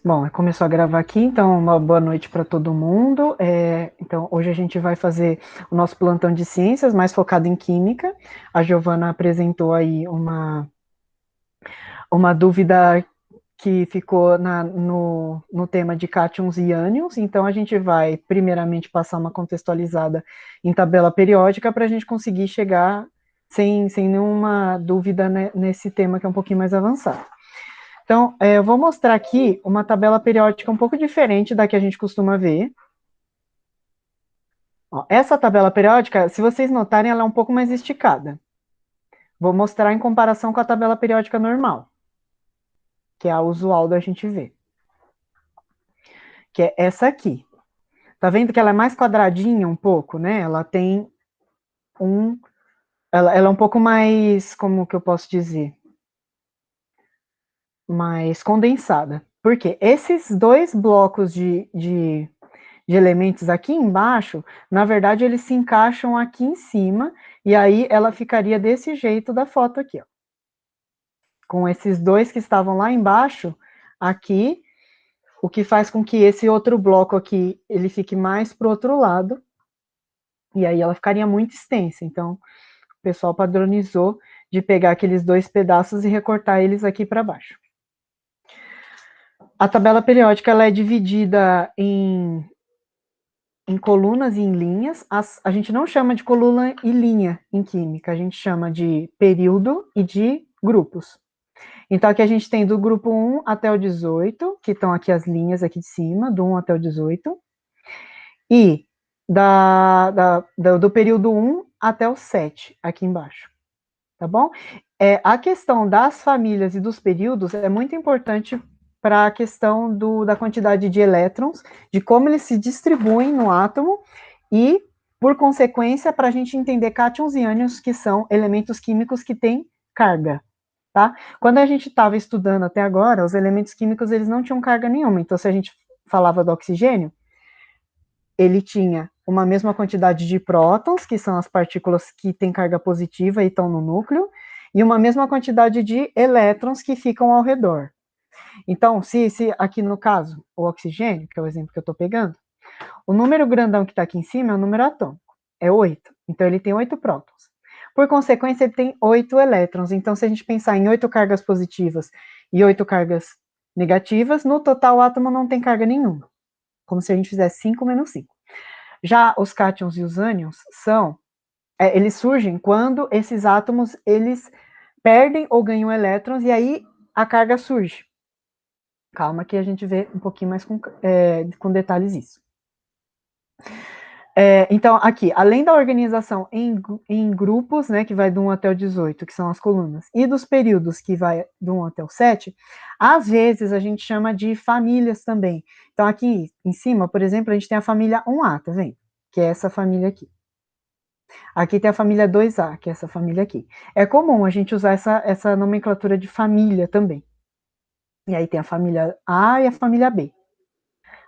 Bom, começou a gravar aqui, então uma boa noite para todo mundo. Então, hoje a gente vai fazer o nosso plantão de ciências, mais focado em química. A Giovana apresentou aí uma dúvida que ficou no tema de cátions e ânions, então a gente vai primeiramente passar uma contextualizada em tabela periódica para a gente conseguir chegar sem nenhuma dúvida, né, nesse tema que é um pouquinho mais avançado. Então, eu vou mostrar aqui uma tabela periódica um pouco diferente da que a gente costuma ver. Ó, essa tabela periódica, se vocês notarem, ela é um pouco mais esticada. Vou mostrar em comparação com a tabela periódica normal, que é a usual da gente ver, que é essa aqui. Tá vendo que ela é mais quadradinha um pouco, né? Ela tem um... Ela é um pouco mais, como que eu posso dizer? Mais condensada. Porque esses dois blocos de elementos aqui embaixo, na verdade, eles se encaixam aqui em cima, e aí ela ficaria desse jeito da foto aqui, ó. Com esses dois que estavam lá embaixo, aqui, o que faz com que esse outro bloco aqui, ele fique mais para o outro lado, e aí ela ficaria muito extensa. Então, o pessoal padronizou de pegar aqueles dois pedaços e recortar eles aqui para baixo. A tabela periódica, ela é dividida em colunas e em linhas. A gente não chama de coluna e linha em química, a gente chama de período e de grupos. Então, aqui a gente tem do grupo 1 até o 18, que estão aqui as linhas aqui de cima, do 1 até o 18, e do período 1 até o 7, aqui embaixo, tá bom? A questão das famílias e dos períodos é muito importante para a questão da quantidade de elétrons, de como eles se distribuem no átomo e, por consequência, para a gente entender cátions e ânions, que são elementos químicos que têm carga, tá? Quando a gente estava estudando até agora, os elementos químicos, eles não tinham carga nenhuma. Então, se a gente falava do oxigênio, ele tinha uma mesma quantidade de prótons, que são as partículas que têm carga positiva e estão no núcleo, e uma mesma quantidade de elétrons que ficam ao redor. Então, se aqui no caso, o oxigênio, que é o exemplo que eu estou pegando, o número grandão que está aqui em cima é o número atômico, é 8. Então, ele tem 8 prótons. Por consequência, ele tem 8 elétrons. Então, se a gente pensar em 8 cargas positivas e 8 cargas negativas, no total o átomo não tem carga nenhuma. Como se a gente fizesse 5 menos 5. Já os cátions e os ânions eles surgem quando esses átomos, eles perdem ou ganham elétrons, e aí a carga surge. Calma que a gente vê um pouquinho mais com detalhes isso. Então, aqui, além da organização em grupos, né, que vai do 1 até o 18, que são as colunas, e dos períodos, que vai do 1 até o 7, às vezes a gente chama de famílias também. Então, aqui em cima, por exemplo, a gente tem a família 1A, tá vendo? Que é essa família aqui. Aqui tem a família 2A, que é essa família aqui. É comum a gente usar essa nomenclatura de família também. E aí tem a família A e a família B.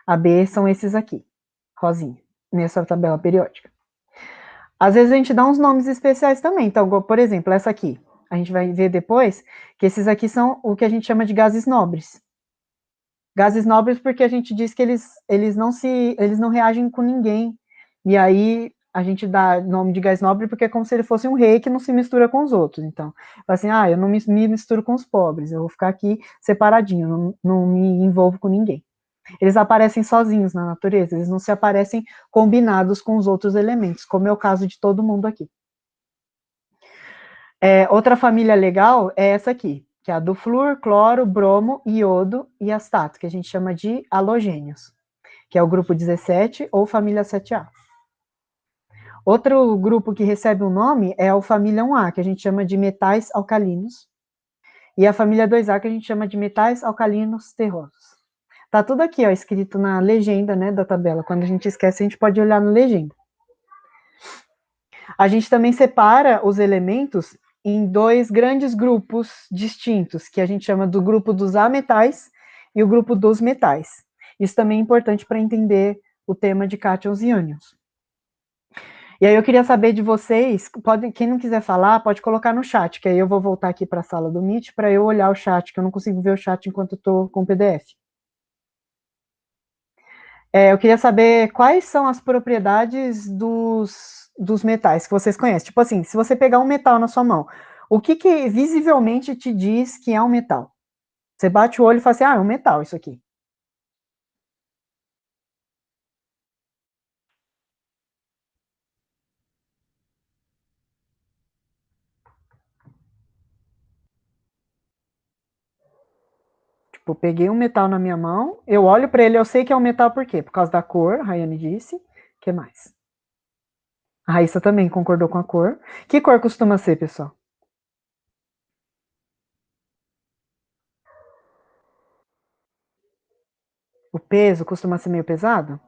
A B são esses aqui, rosinha, nessa tabela periódica. Às vezes a gente dá uns nomes especiais também. Então, por exemplo, essa aqui. A gente vai ver depois que esses aqui são o que a gente chama de gases nobres. Gases nobres porque a gente diz que eles não reagem com ninguém. E aí a gente dá nome de gás nobre porque é como se ele fosse um rei que não se mistura com os outros. Então, assim, eu não me misturo com os pobres, eu vou ficar aqui separadinho, não me envolvo com ninguém. Eles aparecem sozinhos na natureza, eles não se aparecem combinados com os outros elementos, como é o caso de todo mundo aqui. Outra família legal é essa aqui, que é a do flúor, cloro, bromo, iodo e astato, que a gente chama de halogênios, que é o grupo 17 ou família 7A. Outro grupo que recebe um nome é a família 1A, que a gente chama de metais alcalinos, e a família 2A, que a gente chama de metais alcalinos terrosos. Tá tudo aqui, ó, escrito na legenda, né, da tabela. Quando a gente esquece, a gente pode olhar na legenda. A gente também separa os elementos em dois grandes grupos distintos, que a gente chama do grupo dos ametais e o grupo dos metais. Isso também é importante para entender o tema de cátions e ânions. E aí eu queria saber de vocês, quem não quiser falar, pode colocar no chat, que aí eu vou voltar aqui para a sala do Meet para eu olhar o chat, que eu não consigo ver o chat enquanto eu estou com o PDF. Eu queria saber quais são as propriedades dos metais que vocês conhecem. Tipo assim, se você pegar um metal na sua mão, o que, que visivelmente te diz que é um metal? Você bate o olho e fala assim, ah, é um metal isso aqui. Tipo, eu peguei um metal na minha mão, eu olho para ele, eu sei que é um metal por quê? Por causa da cor, a Rayane disse. O que mais? A Raíssa também concordou com a cor. Que cor costuma ser, pessoal? O peso costuma ser meio pesado?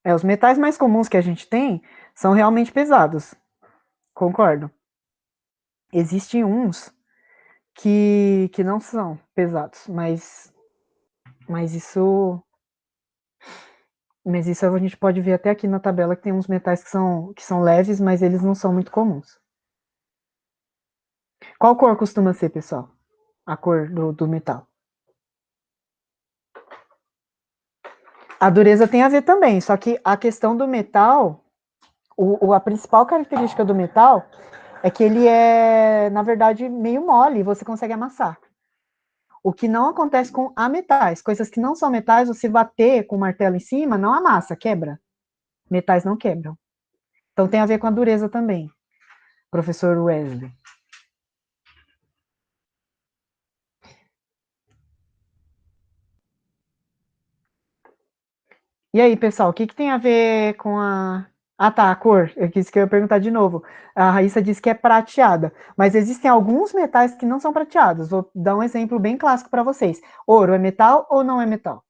Os metais mais comuns que a gente tem são realmente pesados. Concordo. Existem uns que não são pesados, mas isso mas isso a gente pode ver até aqui na tabela que tem uns metais que são leves, mas eles não são muito comuns. Qual cor costuma ser, pessoal? A cor do metal. A dureza tem a ver também, só que a questão do metal, a principal característica do metal é que ele é, na verdade, meio mole, você consegue amassar. O que não acontece com metais. Coisas que não são metais, você bater com o martelo em cima, não amassa, quebra. Metais não quebram. Então tem a ver com a dureza também, professor Wesley. E aí, pessoal, o que, que tem a ver com a. Ah, tá, a cor. Eu quis que eu ia perguntar de novo. A Raíssa disse que é prateada, mas existem alguns metais que não são prateados. Vou dar um exemplo bem clássico para vocês. Ouro é metal ou não é metal?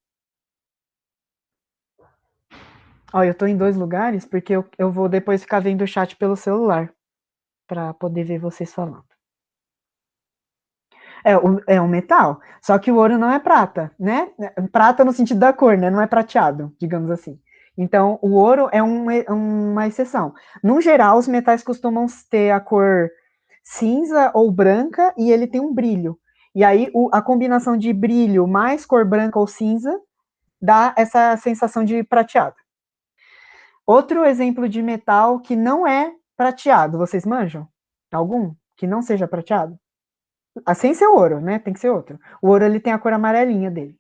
Ó, eu estou em dois lugares porque eu vou depois ficar vendo o chat pelo celular para poder ver vocês falando. É um metal, só que o ouro não é prata, né? Prata no sentido da cor, né? Não é prateado, digamos assim. Então, o ouro é uma exceção. No geral, os metais costumam ter a cor cinza ou branca e ele tem um brilho. E aí, a combinação de brilho mais cor branca ou cinza dá essa sensação de prateado. Outro exemplo de metal que não é prateado, vocês manjam? Algum que não seja prateado? Sem ser ouro, né? Tem que ser outro. O ouro ele tem a cor amarelinha dele.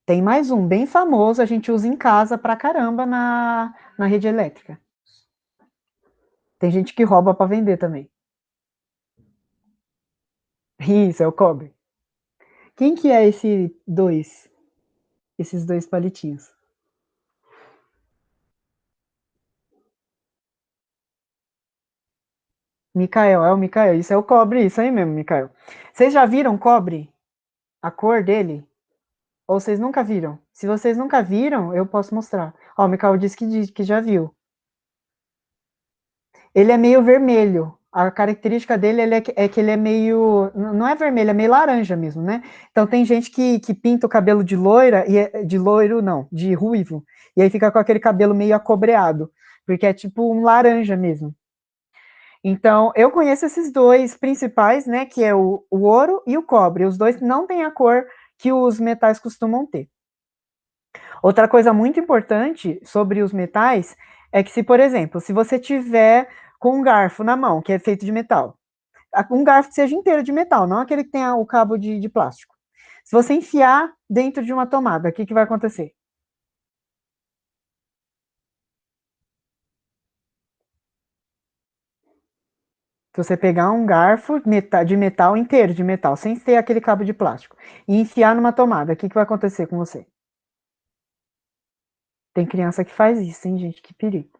Tem mais um bem famoso, a gente usa em casa pra caramba na rede elétrica. Tem gente que rouba para vender também. Isso, é o cobre. Quem que é esses dois palitinhos? Micael, é o Micael. Isso é o cobre, isso aí mesmo, Micael. Vocês já viram cobre? A cor dele? Ou vocês nunca viram? Se vocês nunca viram, eu posso mostrar. Ó, o Micael disse que já viu. Ele é meio vermelho. A característica dele é que ele é meio. Não é vermelho, é meio laranja mesmo, né? Então tem gente que pinta o cabelo de loira, de loiro não, de ruivo, e aí fica com aquele cabelo meio acobreado, porque é tipo um laranja mesmo. Então, eu conheço esses dois principais, né? Que é o ouro e o cobre. Os dois não têm a cor que os metais costumam ter. Outra coisa muito importante sobre os metais é que, se, por exemplo, se você tiver com um garfo na mão, que é feito de metal, um garfo que seja inteiro de metal, não aquele que tenha o cabo de plástico. Se você enfiar dentro de uma tomada, o que, que vai acontecer? Se você pegar um garfo de metal inteiro, de metal, sem ter aquele cabo de plástico, e enfiar numa tomada, o que, que vai acontecer com você? Tem criança que faz isso, hein, gente? Que perigo.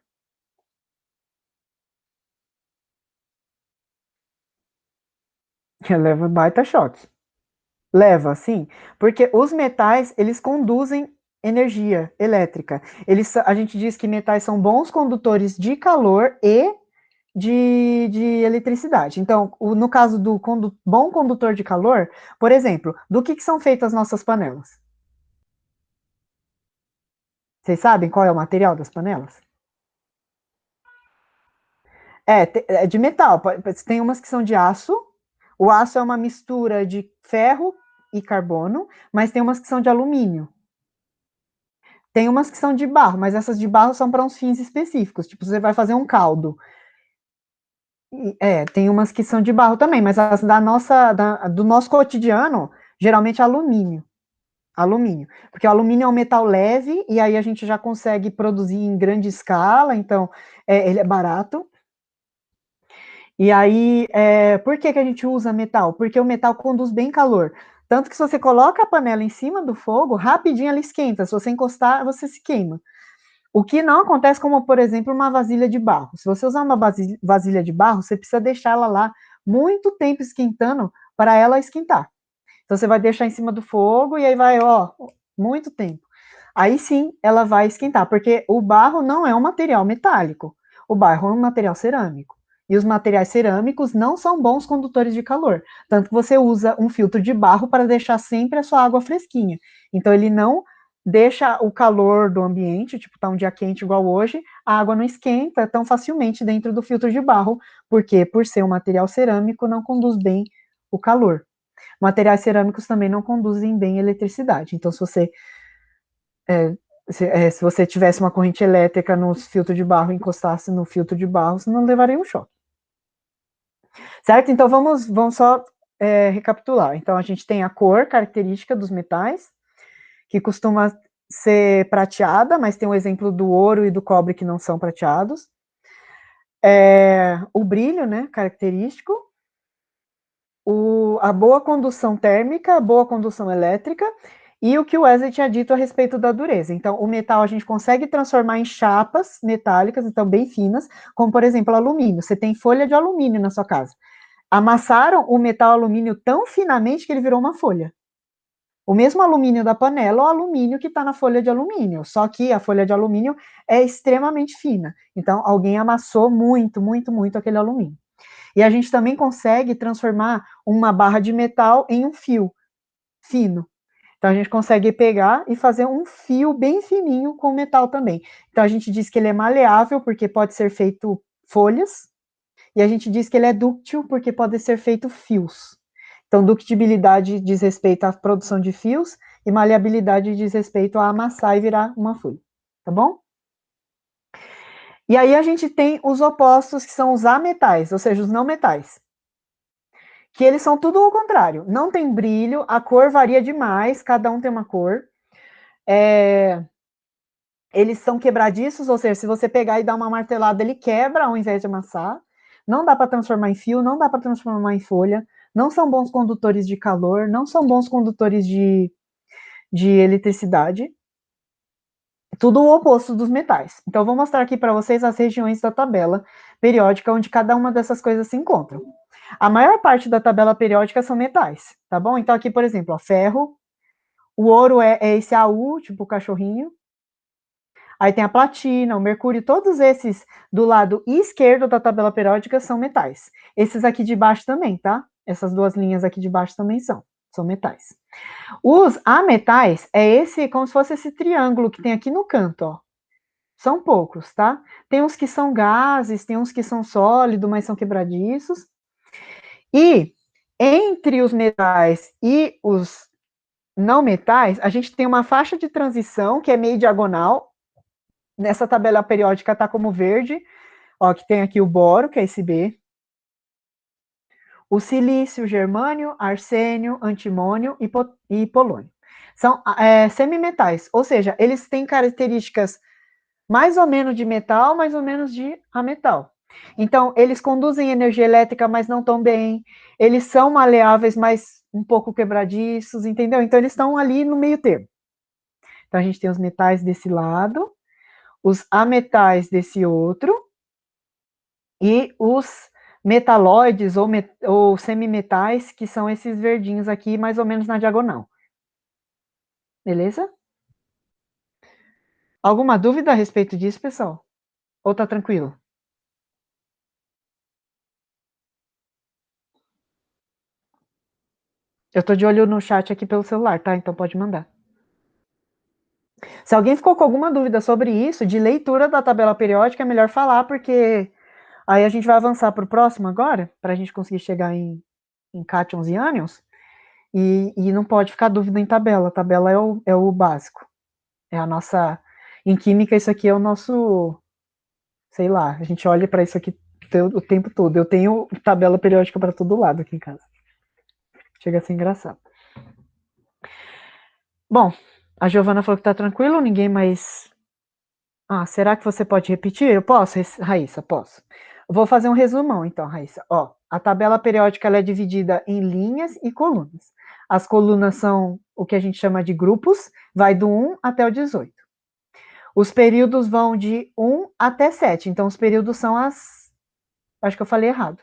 Leva baita choque. Leva, sim, porque os metais, eles conduzem energia elétrica. A gente diz que metais são bons condutores de calor e de eletricidade. Então, no caso do bom condutor de calor, por exemplo, do que são feitas as nossas panelas? Vocês sabem qual é o material das panelas? É de metal. Tem umas que são de aço. O aço é uma mistura de ferro e carbono, mas tem umas que são de alumínio. Tem umas que são de barro, mas essas de barro são para uns fins específicos. Tipo, você vai fazer um caldo. Tem umas que são de barro também, mas as do nosso cotidiano, geralmente é alumínio. Alumínio. Porque o alumínio é um metal leve e aí a gente já consegue produzir em grande escala, então ele é barato. E aí, por que a gente usa metal? Porque o metal conduz bem calor. Tanto que se você coloca a panela em cima do fogo, rapidinho ela esquenta. Se você encostar, você se queima. O que não acontece como, por exemplo, uma vasilha de barro. Se você usar uma vasilha de barro, você precisa deixar ela lá muito tempo esquentando para ela esquentar. Então você vai deixar em cima do fogo e aí vai, ó, muito tempo. Aí sim ela vai esquentar, porque o barro não é um material metálico. O barro é um material cerâmico. E os materiais cerâmicos não são bons condutores de calor. Tanto que você usa um filtro de barro para deixar sempre a sua água fresquinha. Então ele não deixa o calor do ambiente, tipo, tá um dia quente igual hoje, a água não esquenta tão facilmente dentro do filtro de barro, porque por ser um material cerâmico não conduz bem o calor. Materiais cerâmicos também não conduzem bem eletricidade. Então, se você tivesse uma corrente elétrica no filtro de barro e encostasse no filtro de barro, você não levaria um choque. Certo? Então, vamos só recapitular. Então, a gente tem a cor característica dos metais, que costuma ser prateada, mas tem o exemplo do ouro e do cobre que não são prateados. O brilho, né, característico. A boa condução térmica, a boa condução elétrica, e o que o Wesley tinha dito a respeito da dureza. Então, o metal a gente consegue transformar em chapas metálicas, então bem finas, como por exemplo alumínio. Você tem folha de alumínio na sua casa. Amassaram o metal alumínio tão finamente que ele virou uma folha. O mesmo alumínio da panela é o alumínio que está na folha de alumínio, só que a folha de alumínio é extremamente fina. Então, alguém amassou muito, muito, muito aquele alumínio. E a gente também consegue transformar uma barra de metal em um fio fino. Então a gente consegue pegar e fazer um fio bem fininho com metal também. Então a gente diz que ele é maleável porque pode ser feito folhas, e a gente diz que ele é dúctil porque pode ser feito fios. Então ductibilidade diz respeito à produção de fios e maleabilidade diz respeito a amassar e virar uma folha. Tá bom? E aí a gente tem os opostos, que são os ametais, ou seja, os não metais. Que eles são tudo ao contrário. Não tem brilho, a cor varia demais, cada um tem uma cor. Eles são quebradiços, ou seja, se você pegar e dar uma martelada, ele quebra ao invés de amassar. Não dá para transformar em fio, não dá para transformar em folha. Não são bons condutores de calor, não são bons condutores de eletricidade. Tudo o oposto dos metais. Então, eu vou mostrar aqui para vocês as regiões da tabela periódica onde cada uma dessas coisas se encontram. A maior parte da tabela periódica são metais, tá bom? Então, aqui, por exemplo, ó, ferro, o ouro é esse AU, tipo o cachorrinho. Aí tem a platina, o mercúrio, todos esses do lado esquerdo da tabela periódica são metais. Esses aqui de baixo também, tá? Essas duas linhas aqui de baixo também são metais. Os ametais é esse, como se fosse esse triângulo que tem aqui no canto, ó. São poucos, tá? Tem uns que são gases, tem uns que são sólidos, mas são quebradiços. E entre os metais e os não metais, a gente tem uma faixa de transição que é meio diagonal. Nessa tabela periódica está como verde, ó, que tem aqui o boro, que é esse B, o silício, germânio, arsênio, antimônio e polônio. São semimetais, ou seja, eles têm características mais ou menos de metal, mais ou menos de ametal. Então, eles conduzem energia elétrica, mas não tão bem. Eles são maleáveis, mas um pouco quebradiços, entendeu? Então, eles estão ali no meio termo. Então, a gente tem os metais desse lado, os ametais desse outro, e os metalóides ou semimetais, que são esses verdinhos aqui, mais ou menos na diagonal. Beleza? Alguma dúvida a respeito disso, pessoal? Ou tá tranquilo? Eu tô de olho no chat aqui pelo celular, tá? Então pode mandar. Se alguém ficou com alguma dúvida sobre isso, de leitura da tabela periódica, é melhor falar, porque Aí a gente vai avançar para o próximo agora, para a gente conseguir chegar em cátions e ânions, e não pode ficar dúvida em tabela. A tabela é o básico. É a nossa... Em química, isso aqui é o nosso... Sei lá, a gente olha para isso aqui o tempo todo. Eu tenho tabela periódica para todo lado aqui em casa. Chega a ser engraçado. Bom, a Giovana falou que tá tranquilo, ninguém mais... Ah, será que você pode repetir? Eu posso, Raíssa? Posso. Eu vou fazer um resumão, então, Raíssa. Ó, a tabela periódica ela é dividida em linhas e colunas. As colunas são o que a gente chama de grupos, vai do 1 até o 18. Os períodos vão de 1 até 7, então os períodos são as... Acho que eu falei errado.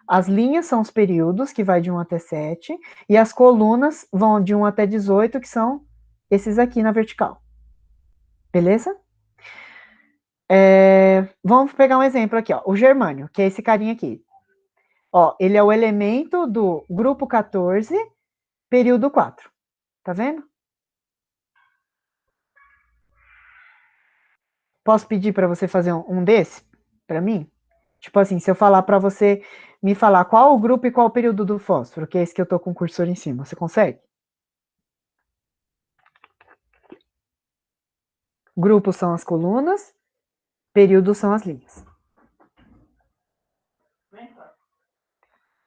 As linhas são os períodos, que vai de 1 até 7, e as colunas vão de 1 até 18, que são esses aqui na vertical. Beleza? Vamos pegar um exemplo aqui, ó. O germânio, que é esse carinha aqui. Ó, ele é o elemento do grupo 14, período 4. Tá vendo? Posso pedir para você fazer um desse para mim? Tipo assim, se eu falar para você me falar qual o grupo e qual o período do fósforo, que é esse que eu tô com o cursor em cima, você consegue? Grupos são as colunas, períodos são as linhas.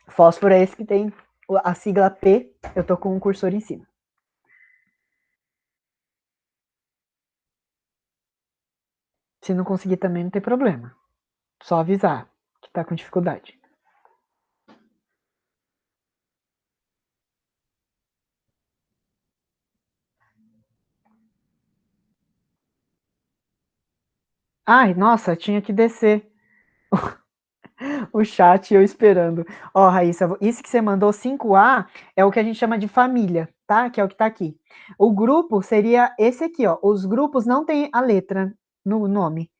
Fósforo é esse que tem a sigla P, eu tô com o cursor em cima. Se não conseguir também, não tem problema. Só avisar que tá com dificuldade. Ai, nossa, tinha que descer o chat e eu esperando. Ó, Raíssa, isso que você mandou 5A é o que a gente chama de família, tá? Que é o que tá aqui. O grupo seria esse aqui, ó. Os grupos não tem a letra no nome.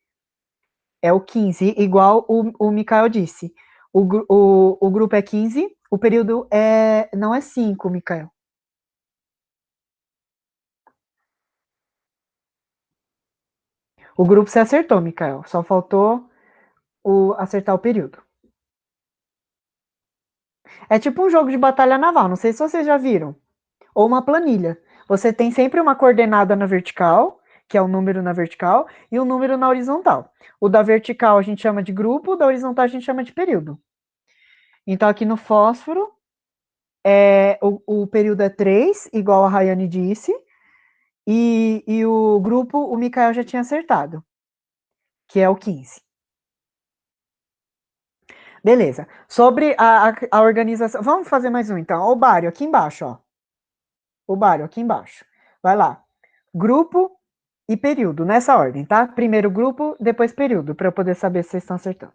É o 15, igual o Mikael disse. O grupo é 15, o período não é 5, Mikael. O grupo você acertou, Mikael. Só faltou acertar o período. É tipo um jogo de batalha naval, não sei se vocês já viram. Ou uma planilha. Você tem sempre uma coordenada na vertical, que é o número na vertical, e um número na horizontal. O da vertical a gente chama de grupo, o da horizontal a gente chama de período. Então aqui no fósforo, o período é 3, igual a Rayane disse, e o grupo o Mikael já tinha acertado, que é o 15. Beleza. Sobre a organização. Vamos fazer mais um, então. O bário, aqui embaixo, ó. O bário, aqui embaixo. Vai lá. Grupo e período, nessa ordem, tá? Primeiro grupo, depois período, para eu poder saber se vocês estão acertando.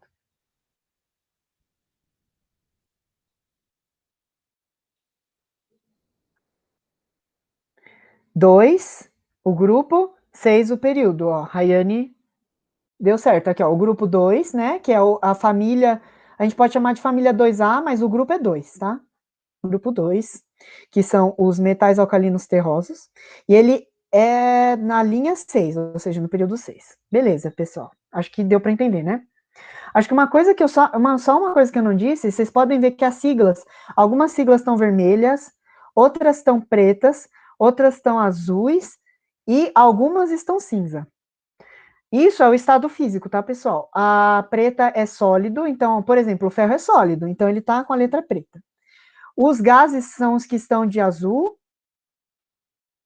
2, o grupo, 6, o período, ó. Rayane deu certo aqui, ó. O grupo 2, né? Que é a família. A gente pode chamar de família 2A, mas o grupo é 2, tá? Grupo 2, que são os metais alcalinos terrosos, e ele é na linha 6, ou seja, no período 6. Beleza, pessoal. Acho que deu para entender, né? Acho que uma coisa que só uma coisa que eu não disse, vocês podem ver que as siglas, algumas siglas estão vermelhas, outras estão pretas, outras estão azuis e algumas estão cinza. Isso é o estado físico, tá, pessoal? A preta é sólido, então, por exemplo, o ferro é sólido, então ele tá com a letra preta. Os gases são os que estão de azul.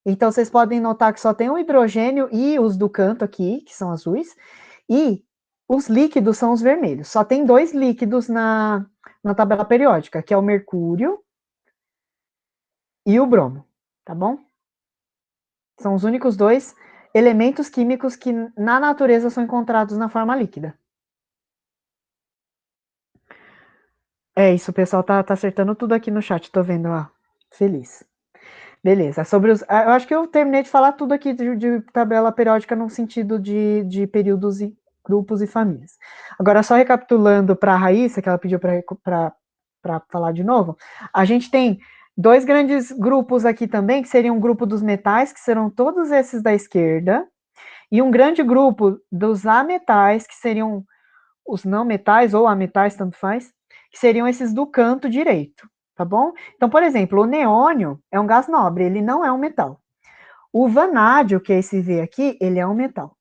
Então, vocês podem notar que só tem o hidrogênio e os do canto aqui, que são azuis. E os líquidos são os vermelhos. Só tem 2 líquidos na tabela periódica, que é o mercúrio e o bromo, tá bom? São os únicos 2 elementos químicos que na natureza são encontrados na forma líquida. É isso, o pessoal tá acertando tudo aqui no chat, tô vendo, ó. Feliz. Beleza, sobre os. Eu acho que eu terminei de falar tudo aqui de tabela periódica no sentido de períodos e grupos e famílias. Agora, só recapitulando para a Raíssa, que ela pediu para falar de novo, a gente tem 2 grandes grupos aqui também, que seriam o grupo dos metais, que serão todos esses da esquerda, e um grande grupo dos ametais, que seriam os não metais ou ametais, tanto faz, que seriam esses do canto direito, tá bom? Então, por exemplo, o neônio é um gás nobre, ele não é um metal. O vanádio, que é esse V aqui, ele é um metal.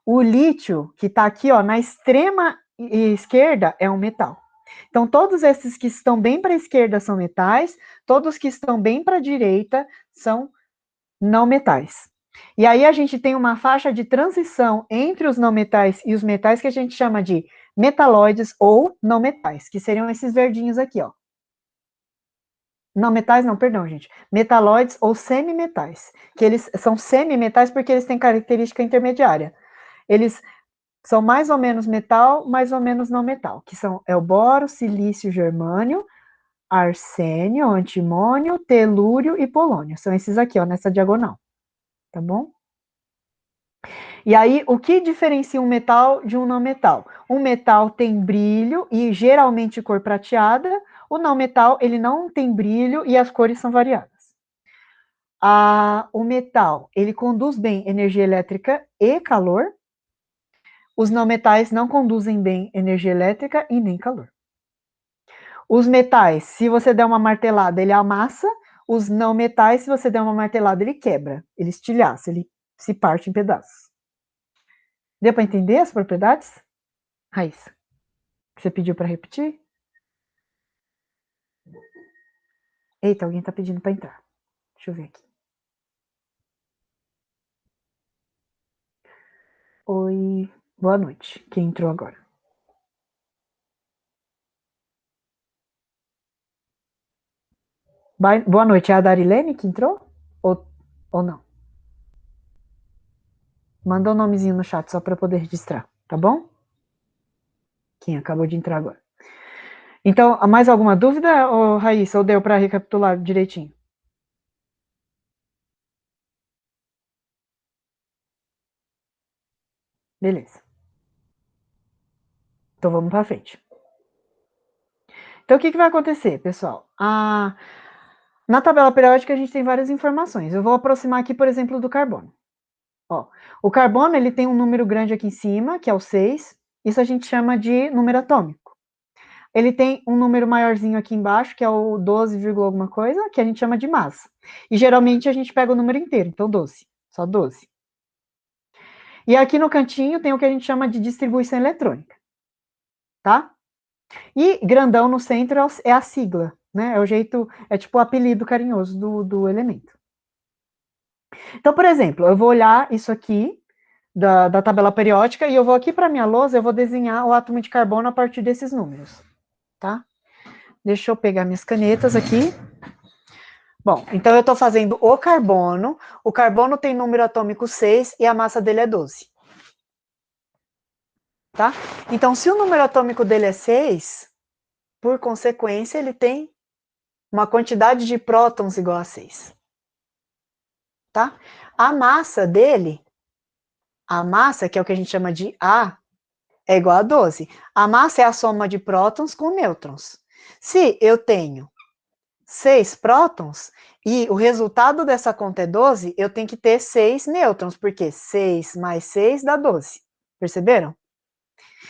O lítio, que está aqui, ó, na extrema esquerda, é um metal. Então, todos esses que estão bem para a esquerda são metais, todos que estão bem para a direita são não metais. E aí a gente tem uma faixa de transição entre os não metais e os metais que a gente chama de metalóides ou não metais, que seriam esses verdinhos aqui, ó. Não metais, não, perdão, gente. Metalóides ou semimetais, que eles são semimetais porque eles têm característica intermediária. Eles são mais ou menos metal, mais ou menos não metal, que são o boro, silício, germânio, arsênio, antimônio, telúrio e polônio. São esses aqui, ó, nessa diagonal. Tá bom? E aí, o que diferencia um metal de um não metal? Um metal tem brilho e geralmente cor prateada. O não metal, ele não tem brilho e as cores são variadas. O metal, ele conduz bem energia elétrica e calor. Os não metais não conduzem bem energia elétrica e nem calor. Os metais, se você der uma martelada, ele amassa. Os não metais, se você der uma martelada, ele quebra, ele estilhaça, ele se parte em pedaços. Deu para entender as propriedades? Raíssa, você pediu para repetir? Eita, alguém está pedindo para entrar. Deixa eu ver aqui. Oi, boa noite. Quem entrou agora? Boa noite, é a Darilene que entrou? Ou não? Manda um nomezinho no chat só para poder registrar, tá bom? Quem acabou de entrar agora. Então, mais alguma dúvida, Raíssa, ou deu para recapitular direitinho? Beleza. Então vamos para frente. Então o que vai acontecer, pessoal? Na tabela periódica a gente tem várias informações. Eu vou aproximar aqui, por exemplo, do carbono. Ó, o carbono ele tem um número grande aqui em cima, que é o 6. Isso a gente chama de número atômico. Ele tem um número maiorzinho aqui embaixo, que é o 12, alguma coisa, que a gente chama de massa. E geralmente a gente pega o número inteiro, então 12, só 12. E aqui no cantinho tem o que a gente chama de distribuição eletrônica, tá? E grandão no centro é a sigla, né? É o jeito, é tipo o apelido carinhoso do elemento. Então, por exemplo, eu vou olhar isso aqui da tabela periódica e eu vou aqui para minha lousa, eu vou desenhar o átomo de carbono a partir desses números, tá? Deixa eu pegar minhas canetas aqui. Bom, então eu estou fazendo o carbono tem número atômico 6 e a massa dele é 12. Tá? Então, se o número atômico dele é 6, por consequência, ele tem uma quantidade de prótons igual a 6. Tá? A massa dele, a massa, que é o que a gente chama de A, é igual a 12. A massa é a soma de prótons com nêutrons. Se eu tenho 6 prótons e o resultado dessa conta é 12, eu tenho que ter 6 nêutrons, porque 6 mais 6 dá 12. Perceberam?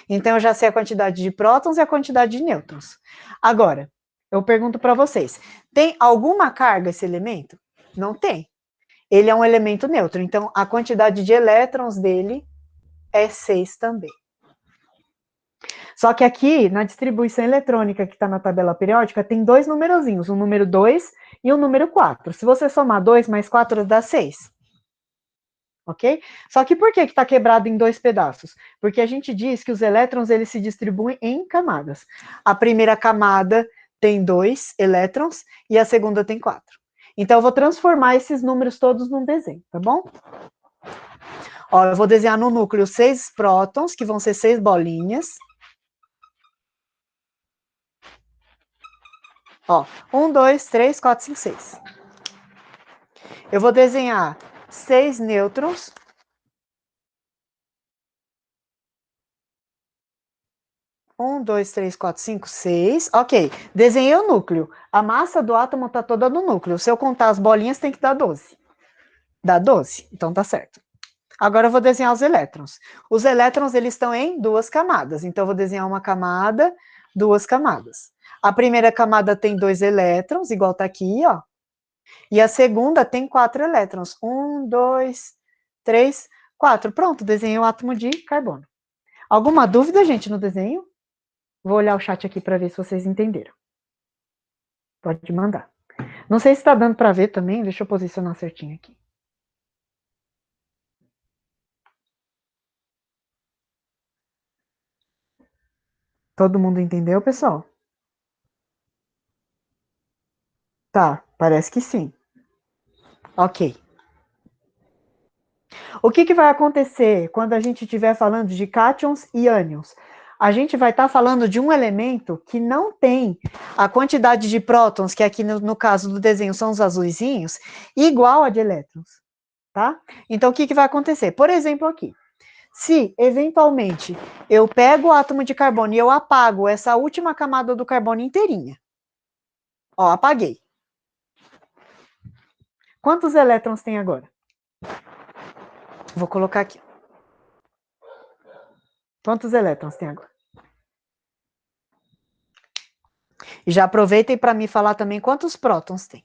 Então, eu já sei a quantidade de prótons e a quantidade de nêutrons. Agora, eu pergunto para vocês, tem alguma carga esse elemento? Não tem. Ele é um elemento neutro, então a quantidade de elétrons dele é 6 também. Só que aqui, na distribuição eletrônica que está na tabela periódica, tem dois numerozinhos, um número 2 e um número 4. Se você somar 2 mais 4 dá 6. Ok? Só que por que está quebrado em dois pedaços? Porque a gente diz que os elétrons eles se distribuem em camadas. A primeira camada tem 2 elétrons e a segunda tem 4. Então, eu vou transformar esses números todos num desenho, tá bom? Ó, eu vou desenhar no núcleo 6 prótons, que vão ser 6 bolinhas. Ó, 1, 2, 3, 4, 5, 6. Eu vou desenhar 6 nêutrons. Um, dois, três, quatro, cinco, seis. Ok, desenhei o núcleo. A massa do átomo está toda no núcleo. Se eu contar as bolinhas, tem que dar 12. Dá 12, então tá certo. Agora eu vou desenhar os elétrons. Os elétrons, eles estão em duas camadas. Então, eu vou desenhar uma camada, duas camadas. A primeira camada tem 2 elétrons, igual tá aqui, ó. E a segunda tem 4 elétrons. 1, 2, 3, 4. Pronto, desenhei o átomo de carbono. Alguma dúvida, gente, no desenho? Vou olhar o chat aqui para ver se vocês entenderam. Pode mandar. Não sei se está dando para ver também, deixa eu posicionar certinho aqui. Todo mundo entendeu, pessoal? Tá, parece que sim. Ok. O que vai acontecer quando a gente estiver falando de cátions e ânions? A gente vai estar falando de um elemento que não tem a quantidade de prótons, que aqui no caso do desenho são os azuisinhos, igual a de elétrons, tá? Então, o que vai acontecer? Por exemplo, aqui, se eventualmente eu pego o átomo de carbono e eu apago essa última camada do carbono inteirinha, ó, apaguei. Quantos elétrons tem agora? Vou colocar aqui. Quantos elétrons tem agora? E já aproveitem para me falar também quantos prótons tem.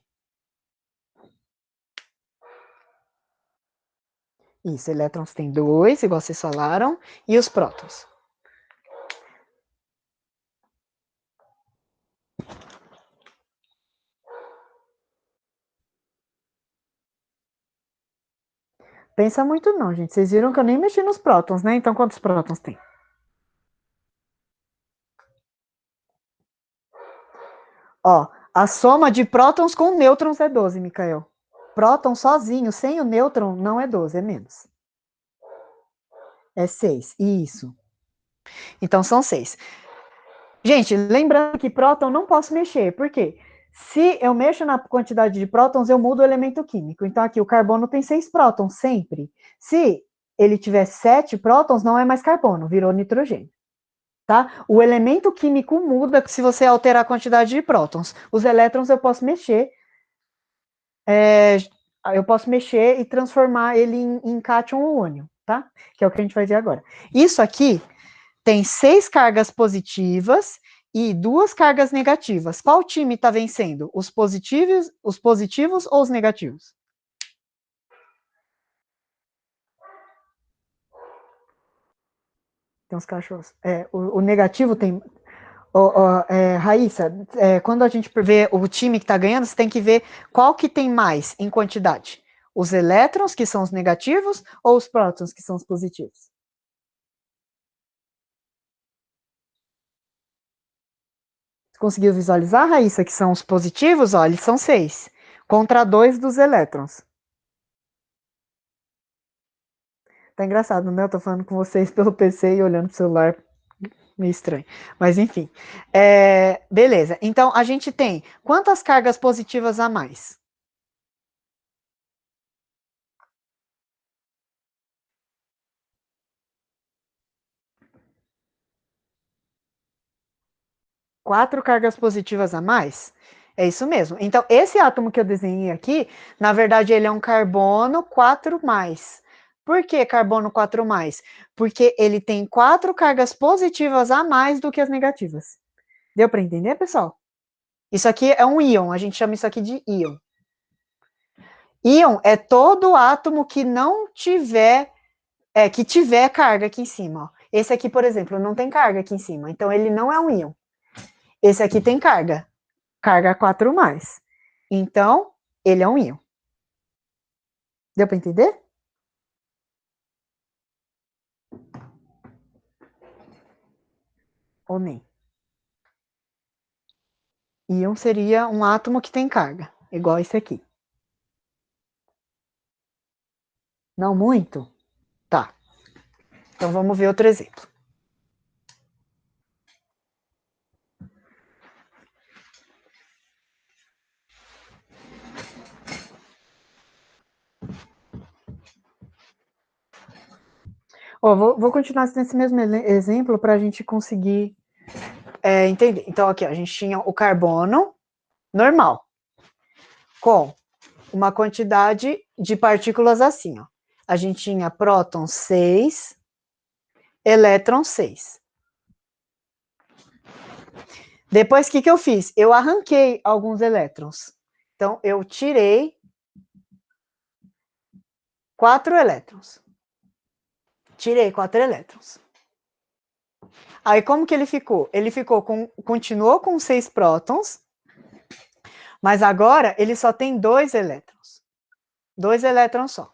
Isso, elétrons tem 2, igual vocês falaram, e os prótons? Pensa muito não, gente. Vocês viram que eu nem mexi nos prótons, né? Então, quantos prótons tem? Ó, a soma de prótons com nêutrons é 12, Micael. Próton sozinho, sem o nêutron, não é 12, é menos. É 6, isso. Então, são 6. Gente, lembrando que próton não posso mexer, por quê? Se eu mexo na quantidade de prótons, eu mudo o elemento químico. Então, aqui, o carbono tem 6 prótons, sempre. Se ele tiver 7 prótons, não é mais carbono, virou nitrogênio. Tá? O elemento químico muda se você alterar a quantidade de prótons. Os elétrons eu posso mexer, e transformar ele em cátion ou ânion, tá? Que é o que a gente vai ver agora. Isso aqui tem 6 cargas positivas e 2 cargas negativas. Qual time está vencendo? Os positivos ou os negativos? Tem uns cachorros. O negativo tem. Raíssa, quando a gente vê o time que está ganhando, você tem que ver qual que tem mais em quantidade. Os elétrons, que são os negativos, ou os prótons, que são os positivos? Conseguiu visualizar, Raíssa, que são os positivos? Ó, eles são 6, contra 2 dos elétrons. Tá engraçado, né? Eu tô falando com vocês pelo PC e olhando pro celular, meio estranho. Mas enfim. Beleza. Então, a gente tem quantas cargas positivas a mais? 4 cargas positivas a mais? É isso mesmo. Então, esse átomo que eu desenhei aqui, na verdade, ele é um carbono 4+. Por que carbono 4+? Porque ele tem 4 cargas positivas a mais do que as negativas. Deu para entender, pessoal? Isso aqui é um íon, a gente chama isso aqui de íon. Íon é todo átomo que não tiver, que tiver carga aqui em cima. Ó. Esse aqui, por exemplo, não tem carga aqui em cima, então ele não é um íon. Esse aqui tem carga. Carga 4+. Então, ele é um íon. Deu para entender? Ou nem? Íon seria um átomo que tem carga, igual esse aqui. Não muito? Tá. Então, vamos ver outro exemplo. Vou continuar nesse mesmo exemplo para a gente conseguir entender. Então, aqui, a gente tinha o carbono normal, com uma quantidade de partículas assim, ó. a gente tinha próton 6, elétron 6. Depois, o que eu fiz? Eu arranquei alguns elétrons. Então, eu tirei 4 elétrons. Tirei 4 elétrons. Aí, como que ele ficou? Ele continuou com 6 prótons, mas agora ele só tem 2 elétrons. 2 elétrons só.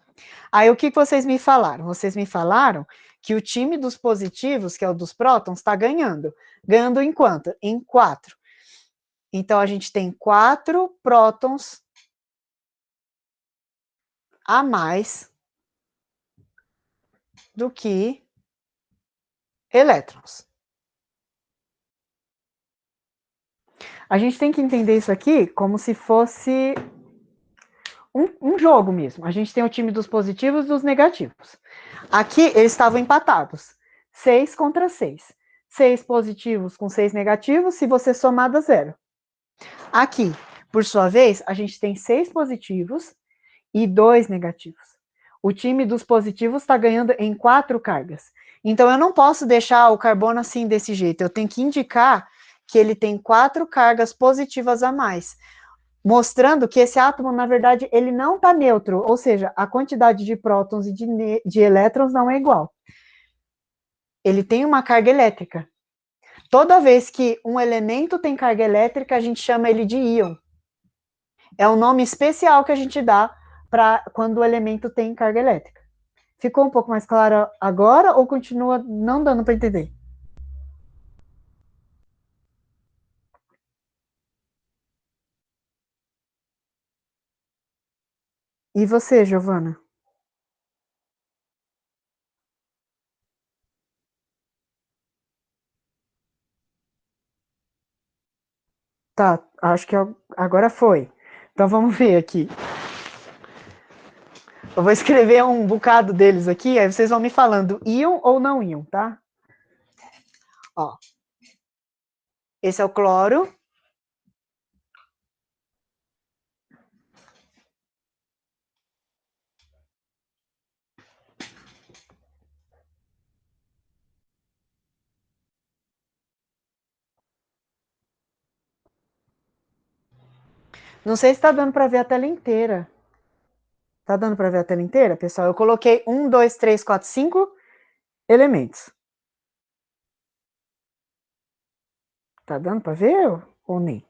Aí, o que vocês me falaram? Vocês me falaram que o time dos positivos, que é o dos prótons, está ganhando. Ganhando em quanto? Em 4. Então, a gente tem 4 prótons a mais do que elétrons. A gente tem que entender isso aqui como se fosse um jogo mesmo. A gente tem o time dos positivos e dos negativos. Aqui eles estavam empatados. 6 contra 6. 6 positivos com 6 negativos, se você somar dá 0. Aqui, por sua vez, a gente tem 6 positivos e 2 negativos. O time dos positivos está ganhando em 4 cargas. Então, eu não posso deixar o carbono assim, desse jeito. Eu tenho que indicar que ele tem 4 cargas positivas a mais, mostrando que esse átomo, na verdade, ele não está neutro, ou seja, a quantidade de prótons e de elétrons não é igual. Ele tem uma carga elétrica. Toda vez que um elemento tem carga elétrica, a gente chama ele de íon. É um nome especial que a gente dá para quando o elemento tem carga elétrica. Ficou um pouco mais claro agora ou continua não dando para entender? E você, Giovana? Tá, acho que agora foi. Então vamos ver aqui. Eu vou escrever um bocado deles aqui, aí vocês vão me falando íon ou não íon, tá? Ó, esse é o cloro. Não sei se está dando para ver a tela inteira. Tá dando para ver a tela inteira, pessoal? Eu coloquei 1, 2, 3, 4, 5 elementos. Tá dando para ver ou nem?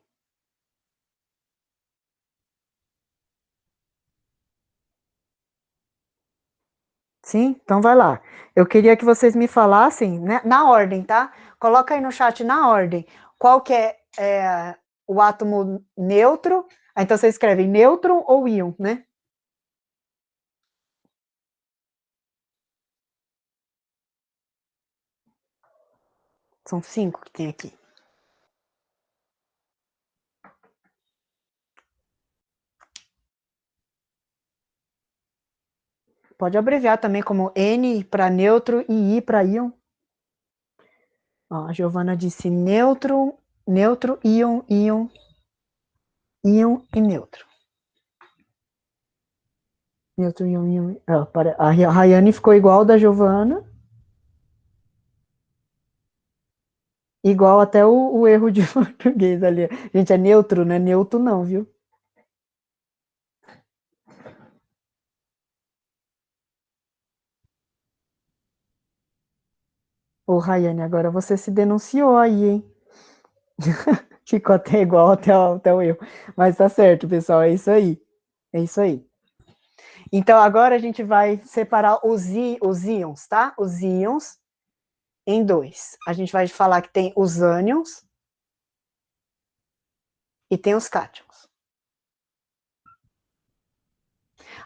Sim? Então vai lá. Eu queria que vocês me falassem, né, na ordem, tá? Coloca aí no chat na ordem. Qual que é o átomo neutro? Então você escreve nêutron ou íon, né? São 5 que tem aqui. Pode abreviar também como N para neutro e I para íon. Ó, a Giovana disse neutro, neutro, íon, íon, íon e neutro. Neutro, íon, íon. A Rayane ficou igual da Giovana. Igual até o erro de português ali. Gente, é neutro, não é neutro não, viu? Ô, Rayane, agora você se denunciou aí, hein? Ficou até igual até o erro. Mas tá certo, pessoal, é isso aí. É isso aí. Então, agora a gente vai separar os íons, tá? Os íons em 2. A gente vai falar que tem os ânions e tem os cátions.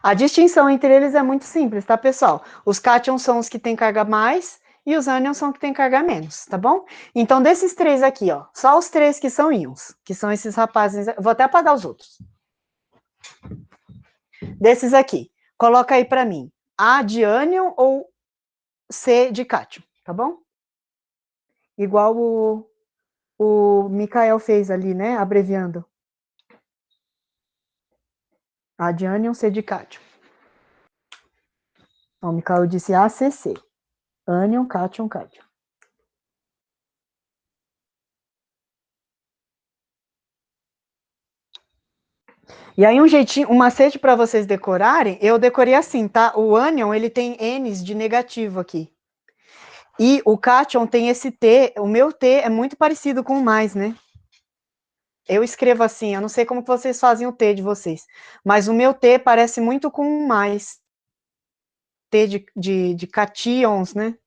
A distinção entre eles é muito simples, tá, pessoal? Os cátions são os que têm carga mais e os ânions são os que têm carga menos, tá bom? Então, desses 3 aqui, ó, só os 3 que são íons, que são esses rapazes, vou até apagar os outros. Desses aqui, coloca aí para mim, A de ânion ou C de cátion, tá bom? Igual o Mikael fez ali, né, abreviando. A de ânion, C de cátion. O Mikael disse ACC. Ânion, cátion, cátion. E aí, um jeitinho, um macete para vocês decorarem, eu decorei assim, tá? O ânion, ele tem N's de negativo aqui. E o cátion tem esse T, o meu T é muito parecido com o mais, né? Eu escrevo assim, eu não sei como que vocês fazem o T de vocês, mas o meu T parece muito com o mais. T de cations, né?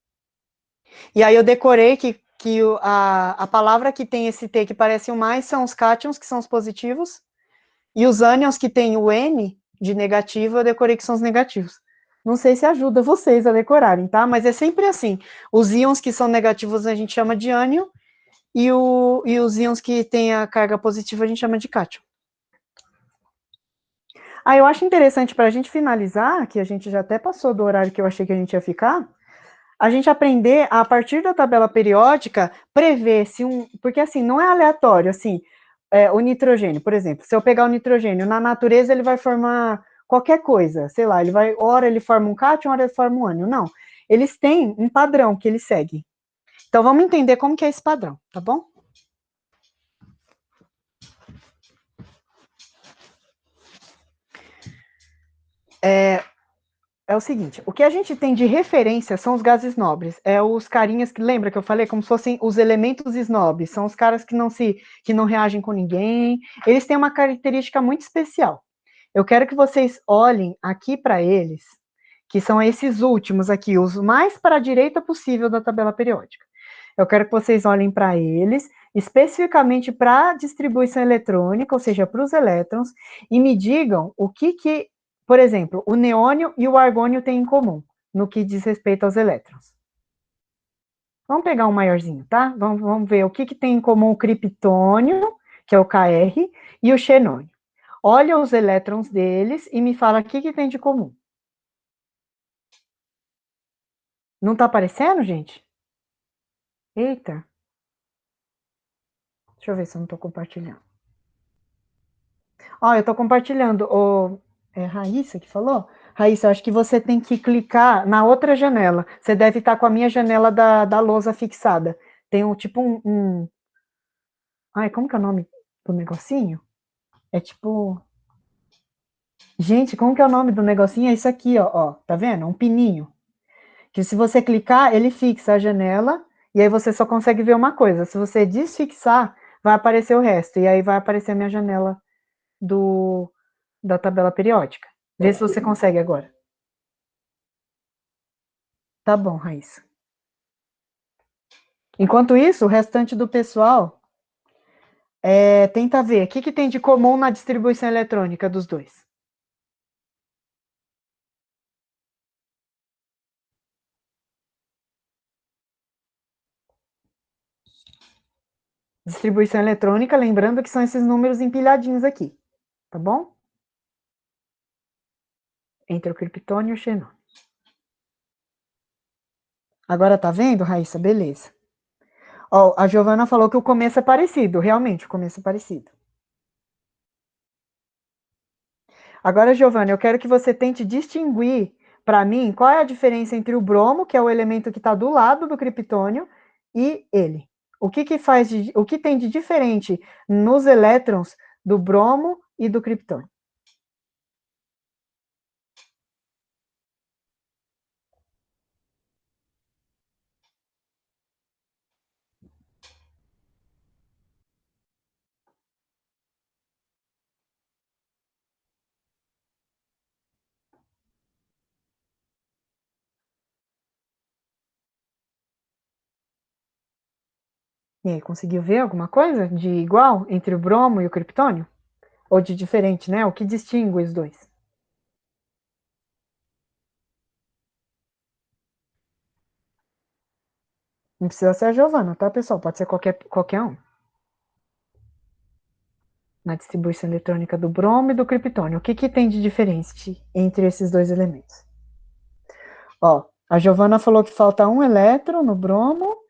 E aí eu decorei que a palavra que tem esse T que parece o mais são os cátions, que são os positivos, e os ânions que tem o N de negativo, eu decorei que são os negativos. Não sei se ajuda vocês a decorarem, tá? Mas é sempre assim. Os íons que são negativos a gente chama de ânion, e os íons que têm a carga positiva a gente chama de cátion. Ah, eu acho interessante para a gente finalizar, que a gente já até passou do horário que eu achei que a gente ia ficar, a gente aprender, a partir da tabela periódica, prever se porque assim, não é aleatório, assim, o nitrogênio, por exemplo, se eu pegar o nitrogênio, na natureza ele vai formar qualquer coisa, sei lá, ora ele forma um cátion, ora ele forma um ânion, não. Eles têm um padrão que eles seguem. Então, vamos entender como que é esse padrão, tá bom? É o seguinte, o que a gente tem de referência são os gases nobres, os carinhas que, lembra que eu falei, como se fossem os elementos snobs, são os caras que não reagem com ninguém, eles têm uma característica muito especial. Eu quero que vocês olhem aqui para eles, que são esses últimos aqui, os mais para a direita possível da tabela periódica. Eu quero que vocês olhem para eles, especificamente para a distribuição eletrônica, ou seja, para os elétrons, e me digam o que, por exemplo, o neônio e o argônio têm em comum, no que diz respeito aos elétrons. Vamos pegar um maiorzinho, tá? Vamos ver o que tem em comum o criptônio, que é o Kr, e o xenônio. Olha os elétrons deles e me fala o que tem de comum. Não está aparecendo, gente? Eita. Deixa eu ver se eu não estou compartilhando. Ó, eu estou compartilhando. É Raíssa que falou? Raíssa, eu acho que você tem que clicar na outra janela. Você deve estar com a minha janela da lousa fixada. Tem tipo Ai, como que é o nome do negocinho? É tipo... Gente, como que é o nome do negocinho? É isso aqui, ó. Tá vendo? Um pininho. Que se você clicar, ele fixa a janela e aí você só consegue ver uma coisa. Se você desfixar, vai aparecer o resto. E aí vai aparecer a minha janela da tabela periódica. Vê se você consegue agora. Tá bom, Raíssa. Enquanto isso, o restante do pessoal tenta ver o que tem de comum na distribuição eletrônica dos dois. Distribuição eletrônica, lembrando que são esses números empilhadinhos aqui, tá bom? Entre o criptônio e o xenônio. Agora tá vendo, Raíssa? Beleza. Ó, a Giovana falou que o começo é parecido, realmente, o começo é parecido. Agora, Giovana, eu quero que você tente distinguir para mim qual é a diferença entre o bromo, que é o elemento que está do lado do criptônio, e ele. O que tem de diferente nos elétrons do bromo e do criptônio? E aí, conseguiu ver alguma coisa de igual entre o bromo e o criptônio? Ou de diferente, né? O que distingue os dois? Não precisa ser a Giovana, tá, pessoal? Pode ser qualquer um. Na distribuição eletrônica do bromo e do criptônio. O que tem de diferente entre esses dois elementos? Ó, a Giovana falou que falta um elétron no bromo,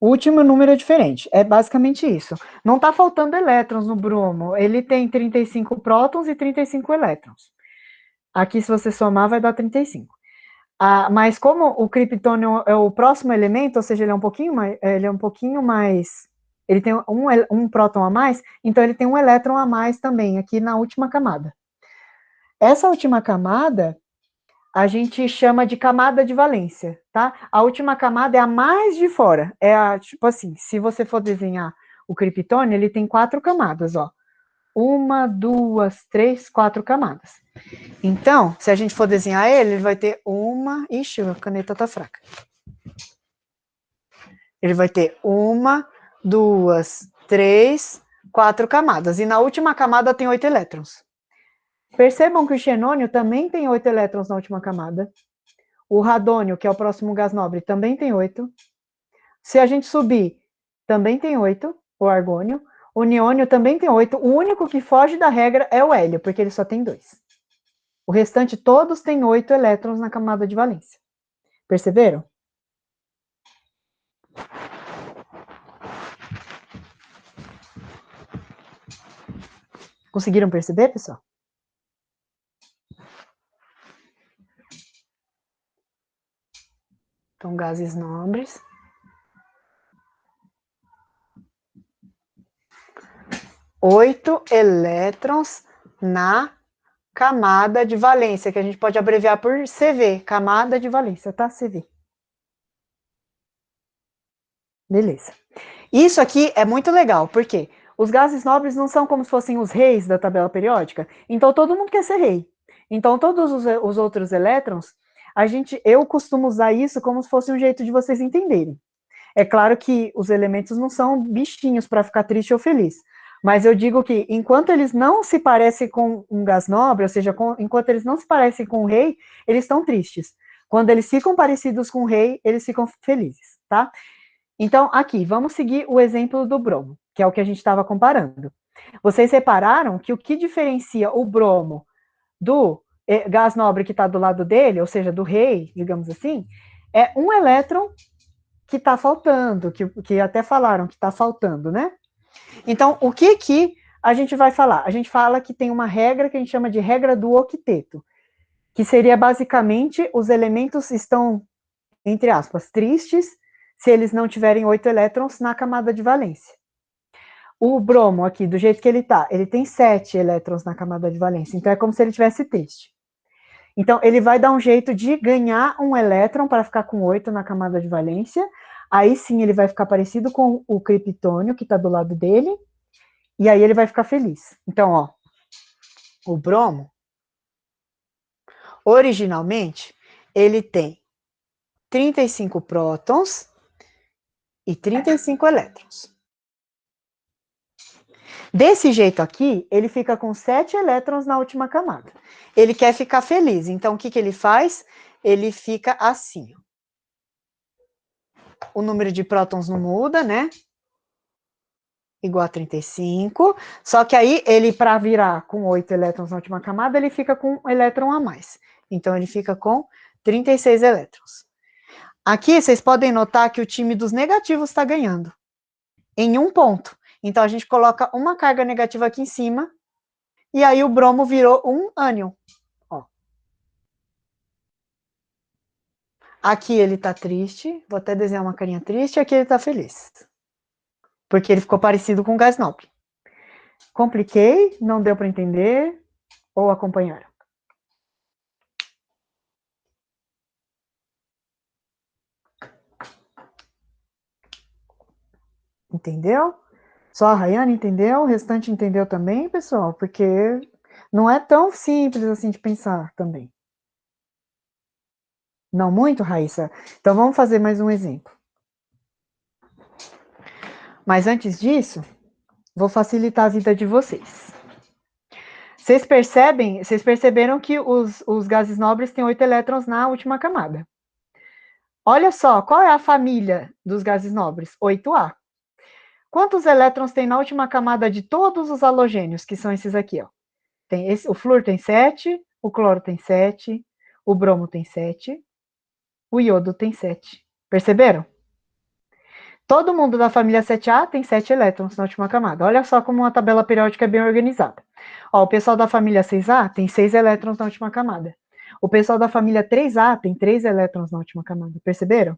o último número é diferente. É basicamente isso. Não está faltando elétrons no bromo, ele tem 35 prótons e 35 elétrons. Aqui, se você somar, vai dar 35. Mas como o criptônio é o próximo elemento, ou seja, ele é um pouquinho mais, ele tem um próton a mais, então ele tem um elétron a mais também aqui na última camada. Essa última camada a gente chama de camada de valência, tá? A última camada é a mais de fora, tipo assim, se você for desenhar o criptônio, ele tem 4 camadas, ó. 1, 2, 3, 4 camadas. Então, se a gente for desenhar ele vai ter uma... Ixi, a caneta tá fraca. Ele vai ter 1, 2, 3, 4 camadas. E na última camada tem 8 elétrons. Percebam que o xenônio também tem 8 elétrons na última camada. O radônio, que é o próximo gás nobre, também tem 8. Se a gente subir, também tem 8, o argônio. O neônio também tem 8. O único que foge da regra é o hélio, porque ele só tem 2. O restante, todos têm 8 elétrons na camada de valência. Perceberam? Conseguiram perceber, pessoal? Então, gases nobres. Oito elétrons na camada de valência, que a gente pode abreviar por CV, camada de valência, tá? CV. Beleza. Isso aqui é muito legal, porque os gases nobres não são como se fossem os reis da tabela periódica, então todo mundo quer ser rei. Então todos os outros elétrons, eu costumo usar isso como se fosse um jeito de vocês entenderem. É claro que os elementos não são bichinhos para ficar triste ou feliz, mas eu digo que enquanto eles não se parecem com um gás nobre, ou seja, enquanto eles não se parecem com o rei, eles estão tristes. Quando eles ficam parecidos com o rei, eles ficam felizes, tá? Então, aqui, vamos seguir o exemplo do bromo, que é o que a gente estava comparando. Vocês repararam que o que diferencia o bromo do gás nobre que está do lado dele, ou seja, do rei, digamos assim, é um elétron que está faltando, que até falaram que está faltando, né? Então, o que a gente vai falar? A gente fala que tem uma regra que a gente chama de regra do octeto, que seria basicamente os elementos estão, entre aspas, tristes, se eles não tiverem 8 elétrons na camada de valência. O bromo aqui, do jeito que ele tem 7 elétrons na camada de valência, então é como se ele tivesse triste. Então, ele vai dar um jeito de ganhar um elétron para ficar com 8 na camada de valência, aí sim ele vai ficar parecido com o criptônio, que está do lado dele, e aí ele vai ficar feliz. Então, ó, o bromo, originalmente, ele tem 35 prótons e 35 elétrons. Desse jeito aqui, ele fica com 7 elétrons na última camada. Ele quer ficar feliz, então o que ele faz? Ele fica assim. O número de prótons não muda, né? Igual a 35. Só que aí, ele, para virar com 8 elétrons na última camada, ele fica com um elétron a mais. Então, ele fica com 36 elétrons. Aqui, vocês podem notar que o time dos negativos está ganhando. Em um ponto. Então, a gente coloca uma carga negativa aqui em cima, e aí o bromo virou um ânion. Ó. Aqui ele tá triste, vou até desenhar uma carinha triste, aqui ele tá feliz. Porque ele ficou parecido com o gás nobre. Compliquei, não deu para entender, ou acompanhar? Entendeu? Só a Rayane entendeu? O restante entendeu também, pessoal? Porque não é tão simples assim de pensar também. Não muito, Raíssa? Então vamos fazer mais um exemplo. Mas antes disso, vou facilitar a vida de vocês. Vocês perceberam que os gases nobres têm 8 elétrons na última camada. Olha só, qual é a família dos gases nobres? 8A. Quantos elétrons tem na última camada de todos os halogênios, que são esses aqui, ó? O flúor tem 7, o cloro tem 7, o bromo tem 7, o iodo tem 7. Perceberam? Todo mundo da família 7A tem 7 elétrons na última camada. Olha só como uma tabela periódica é bem organizada. Ó, o pessoal da família 6A tem 6 elétrons na última camada. O pessoal da família 3A tem 3 elétrons na última camada, perceberam?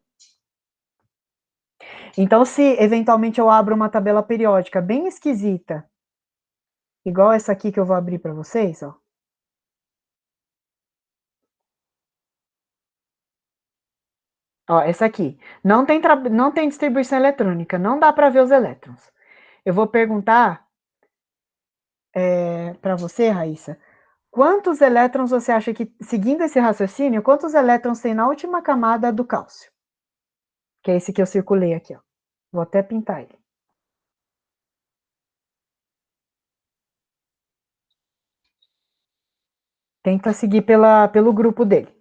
Então, se eventualmente eu abro uma tabela periódica bem esquisita, igual essa aqui que eu vou abrir para vocês, ó. Ó, essa aqui. Não tem distribuição eletrônica, não dá para ver os elétrons. Eu vou perguntar para você, Raíssa, quantos elétrons você acha que, seguindo esse raciocínio, quantos elétrons tem na última camada do cálcio? Que é esse que eu circulei aqui, ó. Vou até pintar ele. Tenta seguir pelo grupo dele.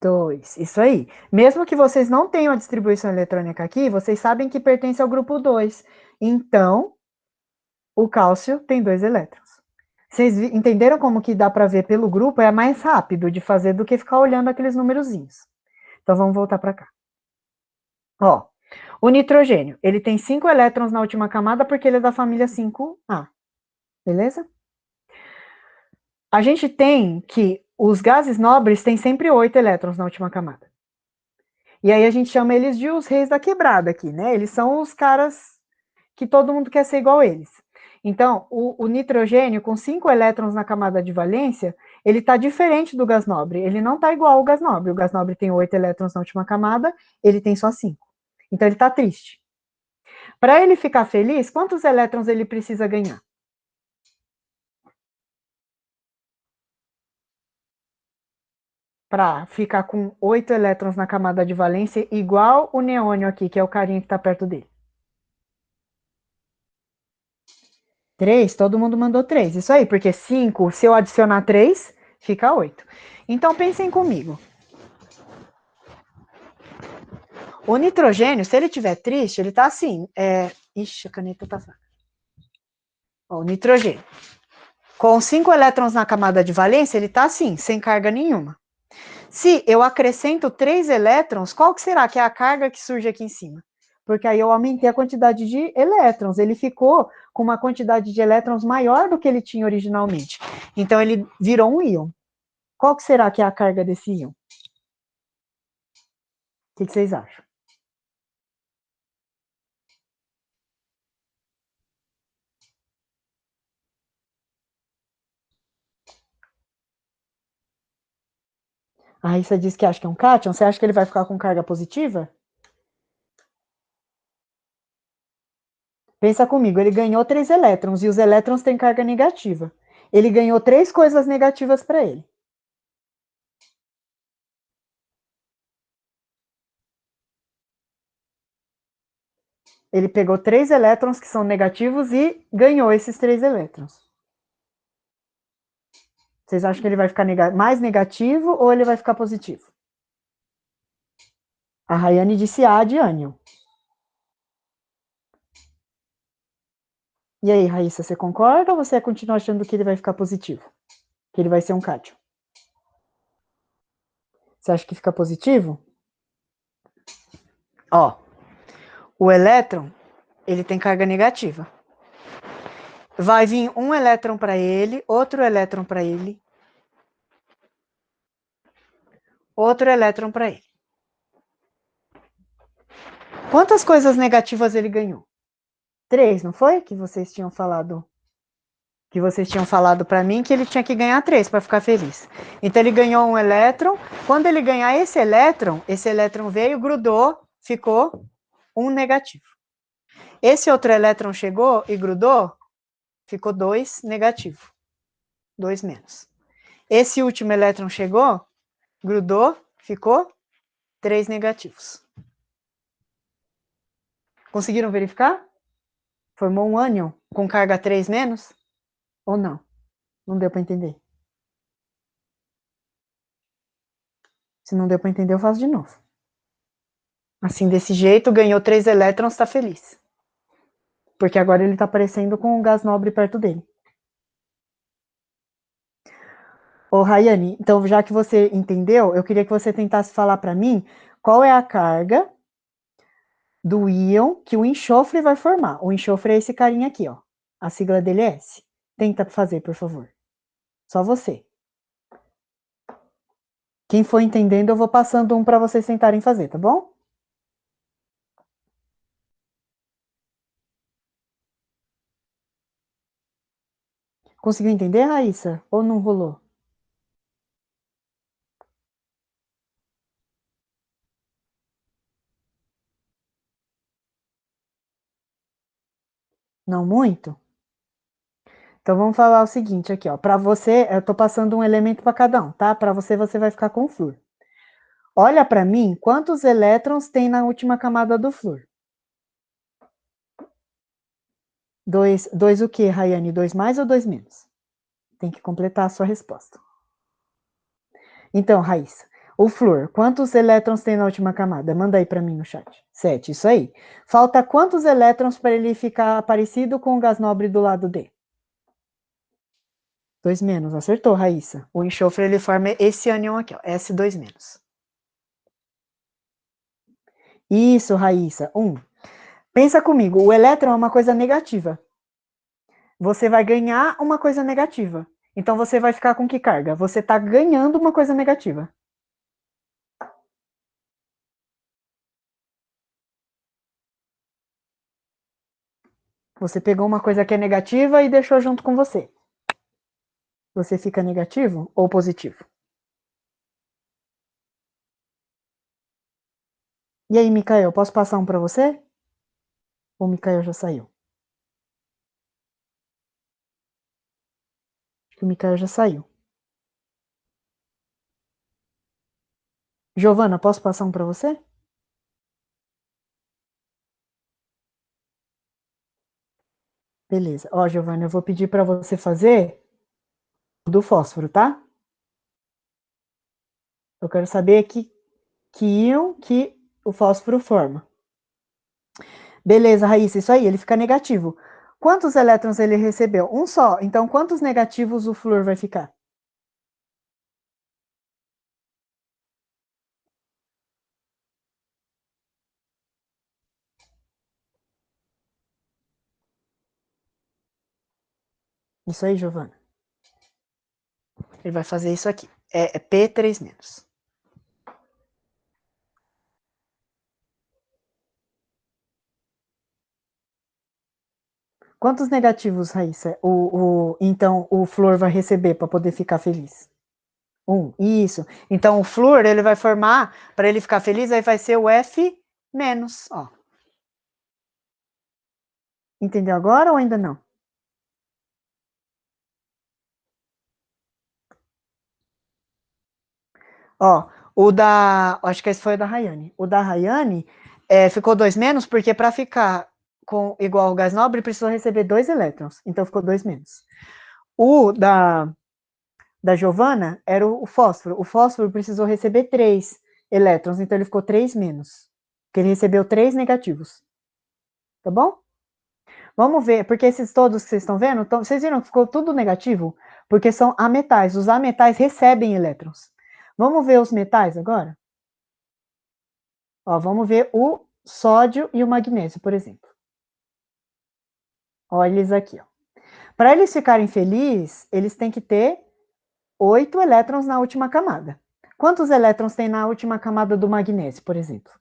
Dois, isso aí. Mesmo que vocês não tenham a distribuição eletrônica aqui, vocês sabem que pertence ao grupo 2. Então, o cálcio tem 2 elétrons. Vocês entenderam como que dá para ver pelo grupo? É mais rápido de fazer do que ficar olhando aqueles numerozinhos. Então, vamos voltar para cá. Ó, o nitrogênio, ele tem 5 elétrons na última camada porque ele é da família 5A. Beleza? A gente tem que os gases nobres têm sempre 8 elétrons na última camada. E aí a gente chama eles de os reis da quebrada aqui, né? Eles são os caras que todo mundo quer ser igual a eles. Então, o nitrogênio, com 5 elétrons na camada de valência, ele está diferente do gás nobre. Ele não está igual ao gás nobre. O gás nobre tem 8 elétrons na última camada, ele tem só 5. Então, ele está triste. Para ele ficar feliz, quantos elétrons ele precisa ganhar? Para ficar com 8 elétrons na camada de valência, igual o neônio aqui, que é o carinha que está perto dele. 3, todo mundo mandou 3. Isso aí, porque 5, se eu adicionar 3, fica 8. Então, pensem comigo. O nitrogênio, se ele estiver triste, ele está assim. Ixi, a caneta tá fraca. O nitrogênio. Com 5 elétrons na camada de valência, ele está assim, sem carga nenhuma. Se eu acrescento 3 elétrons, qual que será que é a carga que surge aqui em cima? Porque aí eu aumentei a quantidade de elétrons. Ele ficou com uma quantidade de elétrons maior do que ele tinha originalmente. Então, ele virou um íon. Qual que será que é a carga desse íon? O que vocês acham? A Raíssa diz que acha que é um cátion. Você acha que ele vai ficar com carga positiva? Pensa comigo, ele ganhou 3 elétrons e os elétrons têm carga negativa. Ele ganhou 3 coisas negativas para ele. Ele pegou 3 elétrons que são negativos e ganhou esses 3 elétrons. Vocês acham que ele vai ficar mais negativo ou ele vai ficar positivo? A Rayane disse A de ânion. E aí, Raíssa, você concorda ou você continua achando que ele vai ficar positivo? Que ele vai ser um cátion? Você acha que fica positivo? Ó, o elétron, ele tem carga negativa. Vai vir um elétron para ele, outro elétron para ele, outro elétron para ele. Quantas coisas negativas ele ganhou? 3, não foi? Que vocês tinham falado para mim que ele tinha que ganhar 3 para ficar feliz. Então ele ganhou um elétron. Quando ele ganhar esse elétron veio, grudou, ficou um negativo. Esse outro elétron chegou e grudou, ficou 2 negativo. 2 menos. Esse último elétron chegou, grudou, ficou 3 negativos. Conseguiram verificar? Formou um ânion com carga 3 menos? Ou não? Não deu para entender. Se não deu para entender, eu faço de novo. Assim, desse jeito, ganhou 3 elétrons, tá feliz. Porque agora ele tá aparecendo com um gás nobre perto dele. Ô, Rayane, então já que você entendeu, eu queria que você tentasse falar para mim qual é a carga do íon que o enxofre vai formar. O enxofre é esse carinha aqui, ó. A sigla dele é S. Tenta fazer, por favor. Só você. Quem for entendendo, eu vou passando um para vocês tentarem fazer, tá bom? Conseguiu entender, Raíssa? Ou não rolou? Não muito? Então vamos falar o seguinte aqui, ó. Para você, eu tô passando um elemento para cada um, tá? Para você, você vai ficar com o flúor. Olha para mim quantos elétrons tem na última camada do flúor. Dois o quê, Rayane? Dois mais ou dois menos? Tem que completar a sua resposta. Então, Raíssa, o flúor, quantos elétrons tem na última camada? Manda aí para mim no chat. 7, isso aí. Falta quantos elétrons para ele ficar parecido com o gás nobre do lado D? Dois menos, acertou, Raíssa. O enxofre ele forma esse ânion aqui, ó, S2 menos. Isso, Raíssa. Pensa comigo, o elétron é uma coisa negativa. Você vai ganhar uma coisa negativa. Então você vai ficar com que carga? Você está ganhando uma coisa negativa. Você pegou uma coisa que é negativa e deixou junto com você. Você fica negativo ou positivo? E aí, Mikael, posso passar um para você? Ou o Mikael já saiu? Acho que o Mikael já saiu. Giovana, posso passar um para você? Beleza. Ó, Giovana, eu vou pedir para você fazer do fósforo, tá? Eu quero saber que íon que o fósforo forma. Beleza, Raíssa, isso aí, ele fica negativo. Quantos elétrons ele recebeu? Um só. Então, quantos negativos o flúor vai ficar? Isso aí, Giovana. Ele vai fazer isso aqui. É P3 menos. Quantos negativos, Raíssa, então o flúor vai receber para poder ficar feliz? Um, isso. Então o flúor ele vai formar, para ele ficar feliz, aí vai ser o F menos, ó. Entendeu agora ou ainda não? Ó, acho que esse foi o da Rayane. O da Rayane ficou dois menos, porque para ficar igual ao gás nobre, precisou receber dois elétrons. Então ficou dois menos. O da Giovana era o fósforo. O fósforo precisou receber três elétrons, então ele ficou três menos. Porque ele recebeu três negativos. Tá bom? Vamos ver, porque esses todos que vocês estão vendo, vocês viram que ficou tudo negativo? Porque são ametais. Os ametais recebem elétrons. Vamos ver os metais agora? Ó, vamos ver o sódio e o magnésio, por exemplo. Olha eles aqui. Para eles ficarem felizes, eles têm que ter 8 elétrons na última camada. Quantos elétrons tem na última camada do magnésio, por exemplo?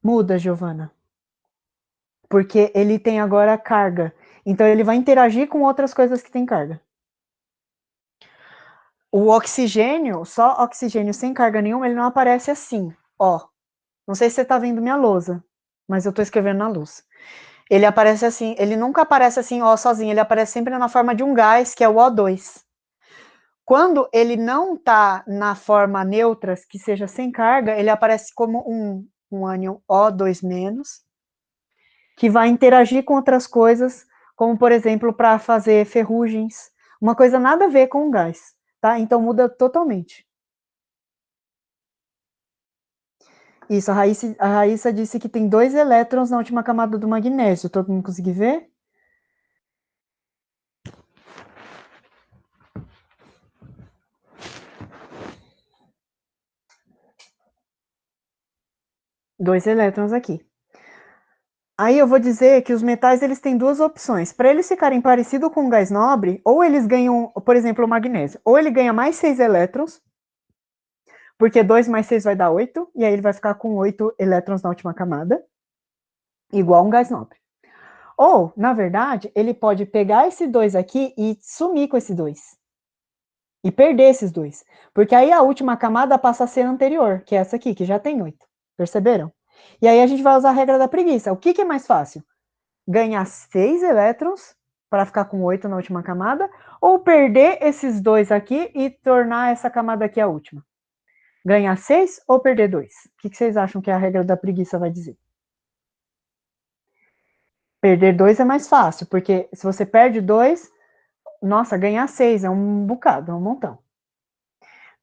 Muda, Giovana. Porque ele tem agora carga. Então ele vai interagir com outras coisas que têm carga. O oxigênio, só oxigênio sem carga nenhuma, ele não aparece assim. Ó, não sei se você está vendo minha lousa, mas eu estou escrevendo na luz. Ele aparece assim, ele nunca aparece assim, ó, sozinho, ele aparece sempre na forma de um gás, que é o O2. Quando ele não está na forma neutra, que seja sem carga, ele aparece como um ânion O2-, que vai interagir com outras coisas, como, por exemplo, para fazer ferrugens, uma coisa nada a ver com o gás, tá? Então muda totalmente. Isso, a Raíssa disse que tem dois elétrons na última camada do magnésio. Todo mundo conseguiu ver? 2 elétrons aqui. Aí eu vou dizer que os metais eles têm duas opções. Para eles ficarem parecidos com um gás nobre, ou eles ganham, por exemplo, o magnésio, ou ele ganha mais 6 elétrons, porque 2 mais 6 vai dar 8, e aí ele vai ficar com 8 elétrons na última camada, igual um gás nobre. Ou, na verdade, ele pode pegar esse 2 aqui e sumir com esse 2. E perder esses 2. Porque aí a última camada passa a ser a anterior, que é essa aqui, que já tem 8. Perceberam? E aí a gente vai usar a regra da preguiça. O que é mais fácil? Ganhar 6 elétrons para ficar com 8 na última camada, ou perder esses 2 aqui e tornar essa camada aqui a última? Ganhar 6 ou perder 2? O que vocês acham que a regra da preguiça vai dizer? Perder 2 é mais fácil, porque se você perde 2, nossa, ganhar 6 é um bocado, é um montão.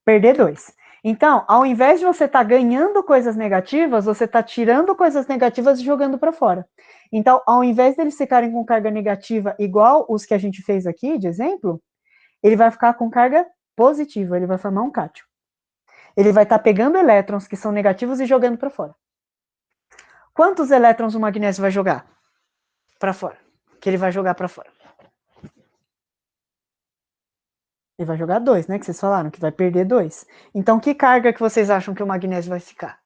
Perder 2. Então, ao invés de você estar ganhando coisas negativas, você está tirando coisas negativas e jogando para fora. Então, ao invés deles ficarem com carga negativa igual os que a gente fez aqui, de exemplo, ele vai ficar com carga positiva, ele vai formar um cátion. Ele vai estar pegando elétrons que são negativos e jogando para fora. Quantos elétrons o magnésio vai jogar para fora? Que ele vai jogar para fora. Ele vai jogar 2, né? Que vocês falaram que vai perder 2. Então, que carga que vocês acham que o magnésio vai ficar?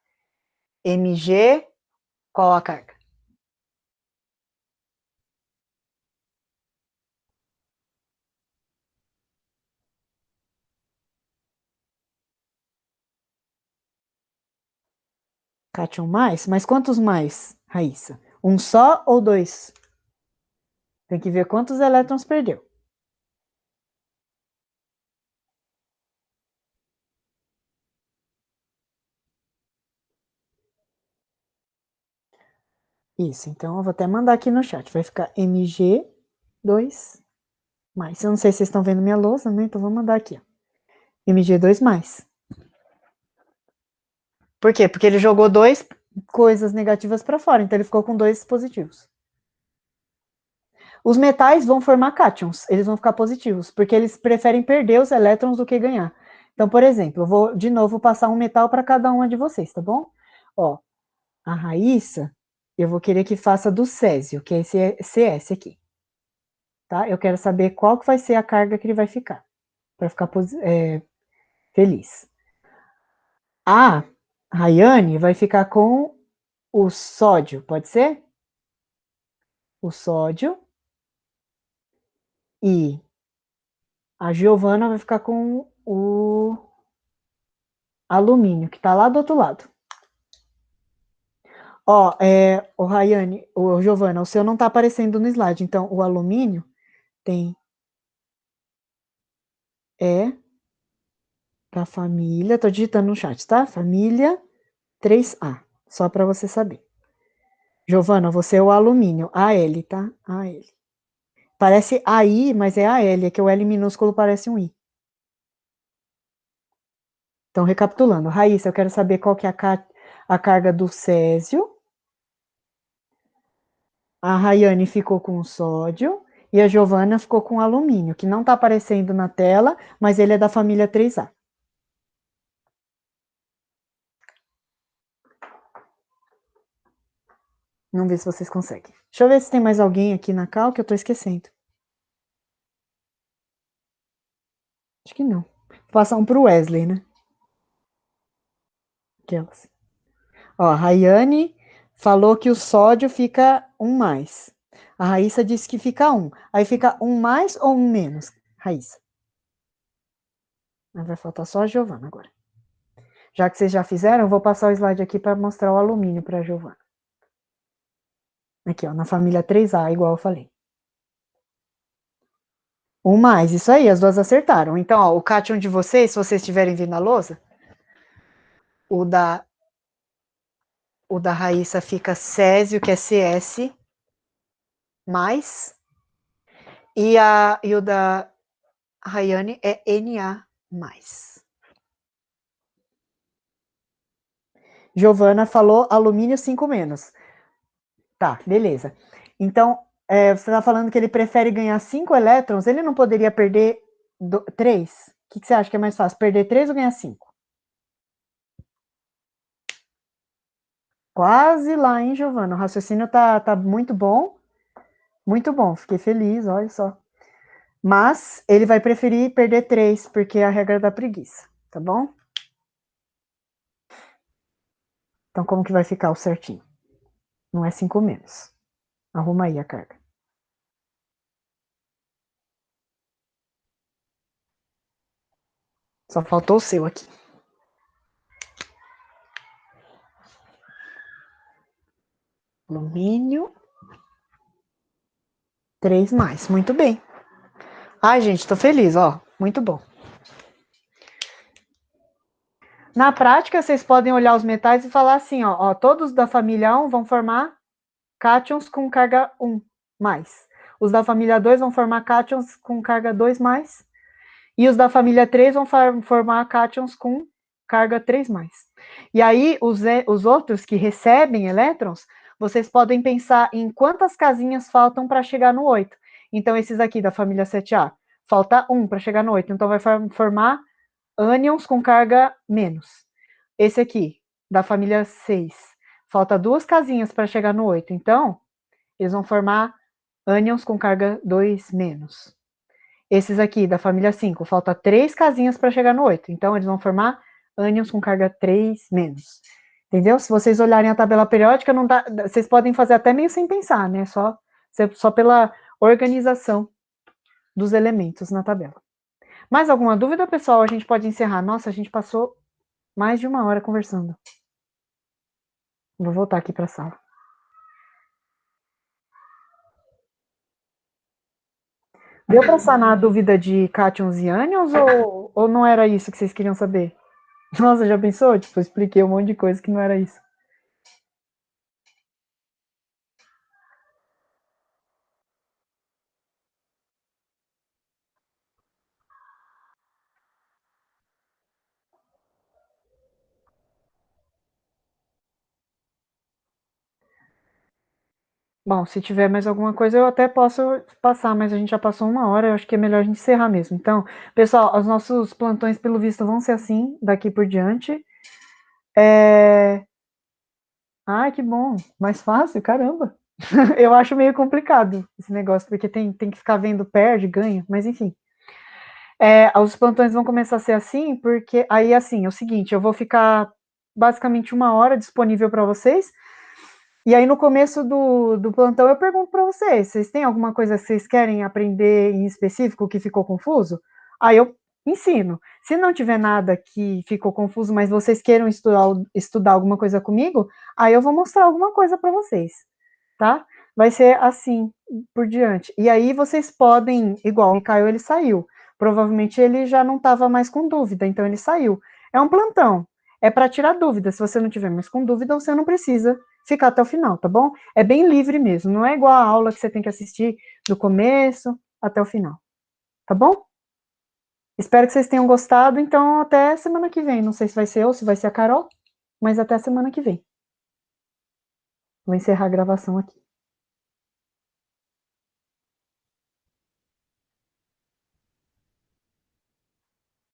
Mg, qual a carga? Cátion mais? Mas quantos mais, Raíssa? Um só ou 2? Tem que ver quantos elétrons perdeu. Isso, então eu vou até mandar aqui no chat. Vai ficar Mg2 mais. Eu não sei se vocês estão vendo minha lousa, né? Então vou mandar aqui. Ó. Mg2 mais. Por quê? Porque ele jogou 2 coisas negativas para fora, então ele ficou com 2 positivos. Os metais vão formar cátions, eles vão ficar positivos, porque eles preferem perder os elétrons do que ganhar. Então, por exemplo, eu vou de novo passar um metal para cada uma de vocês, tá bom? Ó, a Raíssa, eu vou querer que faça do césio, que é esse CS aqui. Tá? Eu quero saber qual que vai ser a carga que ele vai ficar, para ficar feliz. A Rayane vai ficar com o sódio, pode ser? O sódio. E a Giovana vai ficar com o alumínio, que está lá do outro lado. Ó, o Rayane, o Giovana, o seu não está aparecendo no slide, então o alumínio tem da família, tô digitando no chat, tá? Família 3A, só para você saber. Giovana, você é o alumínio, AL, tá? AL. Parece AI, mas é AL, é que o L minúsculo parece um I. Então, recapitulando, Raíssa, eu quero saber qual que é a carga do césio. A Rayane ficou com o sódio e a Giovana ficou com o alumínio, que não está aparecendo na tela, mas ele é da família 3A. Vamos ver se vocês conseguem. Deixa eu ver se tem mais alguém aqui na cal que eu estou esquecendo. Acho que não. Vou passar um para o Wesley, né? Aquelas. Ó, a Rayane falou que o sódio fica 1 mais. A Raíssa disse que fica 1. Aí fica 1 mais ou 1 menos, Raíssa? Vai faltar só a Giovana agora. Já que vocês já fizeram, eu vou passar o slide aqui para mostrar o alumínio para a Giovana. Aqui, ó, na família 3A, igual eu falei. 1 mais, isso aí, as duas acertaram. Então, ó, o cátion de vocês, se vocês estiverem vindo na lousa, o da Raíssa fica césio, que é CS, mais, e o da Rayane é Na, mais. Giovana falou alumínio 5 menos. Tá, beleza. Então, você está falando que ele prefere ganhar 5 elétrons, ele não poderia perder 3? O que você acha que é mais fácil, perder 3 ou ganhar 5? Quase lá, hein, Giovana? O raciocínio tá muito bom. Muito bom, fiquei feliz, olha só. Mas ele vai preferir perder 3, porque é a regra da preguiça, tá bom? Então, como que vai ficar o certinho? Não é 5 menos. Arruma aí a carga. Só faltou o seu aqui. Alumínio. 3 mais. Muito bem. Ai, gente, tô feliz, ó. Muito bom. Na prática, vocês podem olhar os metais e falar assim, ó, todos da família 1 vão formar cátions com carga 1 mais. Os da família 2 vão formar cátions com carga 2 mais. E os da família 3 vão formar cátions com carga 3 mais. E aí, os outros que recebem elétrons, vocês podem pensar em quantas casinhas faltam para chegar no 8. Então, esses aqui da família 7A, falta 1 para chegar no 8. Então, vai formar ânions com carga menos. Esse aqui, da família 6, falta 2 casinhas para chegar no 8. Então, eles vão formar ânions com carga 2 menos. Esses aqui, da família 5, falta 3 casinhas para chegar no 8. Então, eles vão formar ânions com carga 3 menos. Entendeu? Se vocês olharem a tabela periódica, não dá, vocês podem fazer até meio sem pensar, né? Só pela organização dos elementos na tabela. Mais alguma dúvida, pessoal? A gente pode encerrar. Nossa, a gente passou mais de 1 hora conversando. Vou voltar aqui para a sala. Deu para sanar a dúvida de cátions e ânions ou não era isso que vocês queriam saber? Nossa, já pensou? Tipo, eu expliquei um monte de coisa que não era isso. Bom, se tiver mais alguma coisa, eu até posso passar, mas a gente já passou 1 hora, eu acho que é melhor a gente encerrar mesmo. Então, pessoal, os nossos plantões, pelo visto, vão ser assim, daqui por diante. Ai, que bom, mais fácil, caramba. Eu acho meio complicado esse negócio, porque tem que ficar vendo perde, ganha, mas enfim. Os plantões vão começar a ser assim, porque aí, assim, é o seguinte, eu vou ficar basicamente 1 hora disponível para vocês, e aí no começo do plantão eu pergunto para vocês têm alguma coisa que vocês querem aprender em específico que ficou confuso? Aí eu ensino. Se não tiver nada que ficou confuso, mas vocês queiram estudar alguma coisa comigo, aí eu vou mostrar alguma coisa para vocês, tá? Vai ser assim por diante. E aí vocês podem, igual o Mikael, ele saiu. Provavelmente ele já não estava mais com dúvida, então ele saiu. É um plantão, é para tirar dúvida. Se você não tiver mais com dúvida, você não precisa ficar até o final, tá bom? É bem livre mesmo, não é igual a aula que você tem que assistir do começo até o final, tá bom? Espero que vocês tenham gostado, então até semana que vem. Não sei se vai ser eu ou se vai ser a Carol, mas até semana que vem. Vou encerrar a gravação aqui.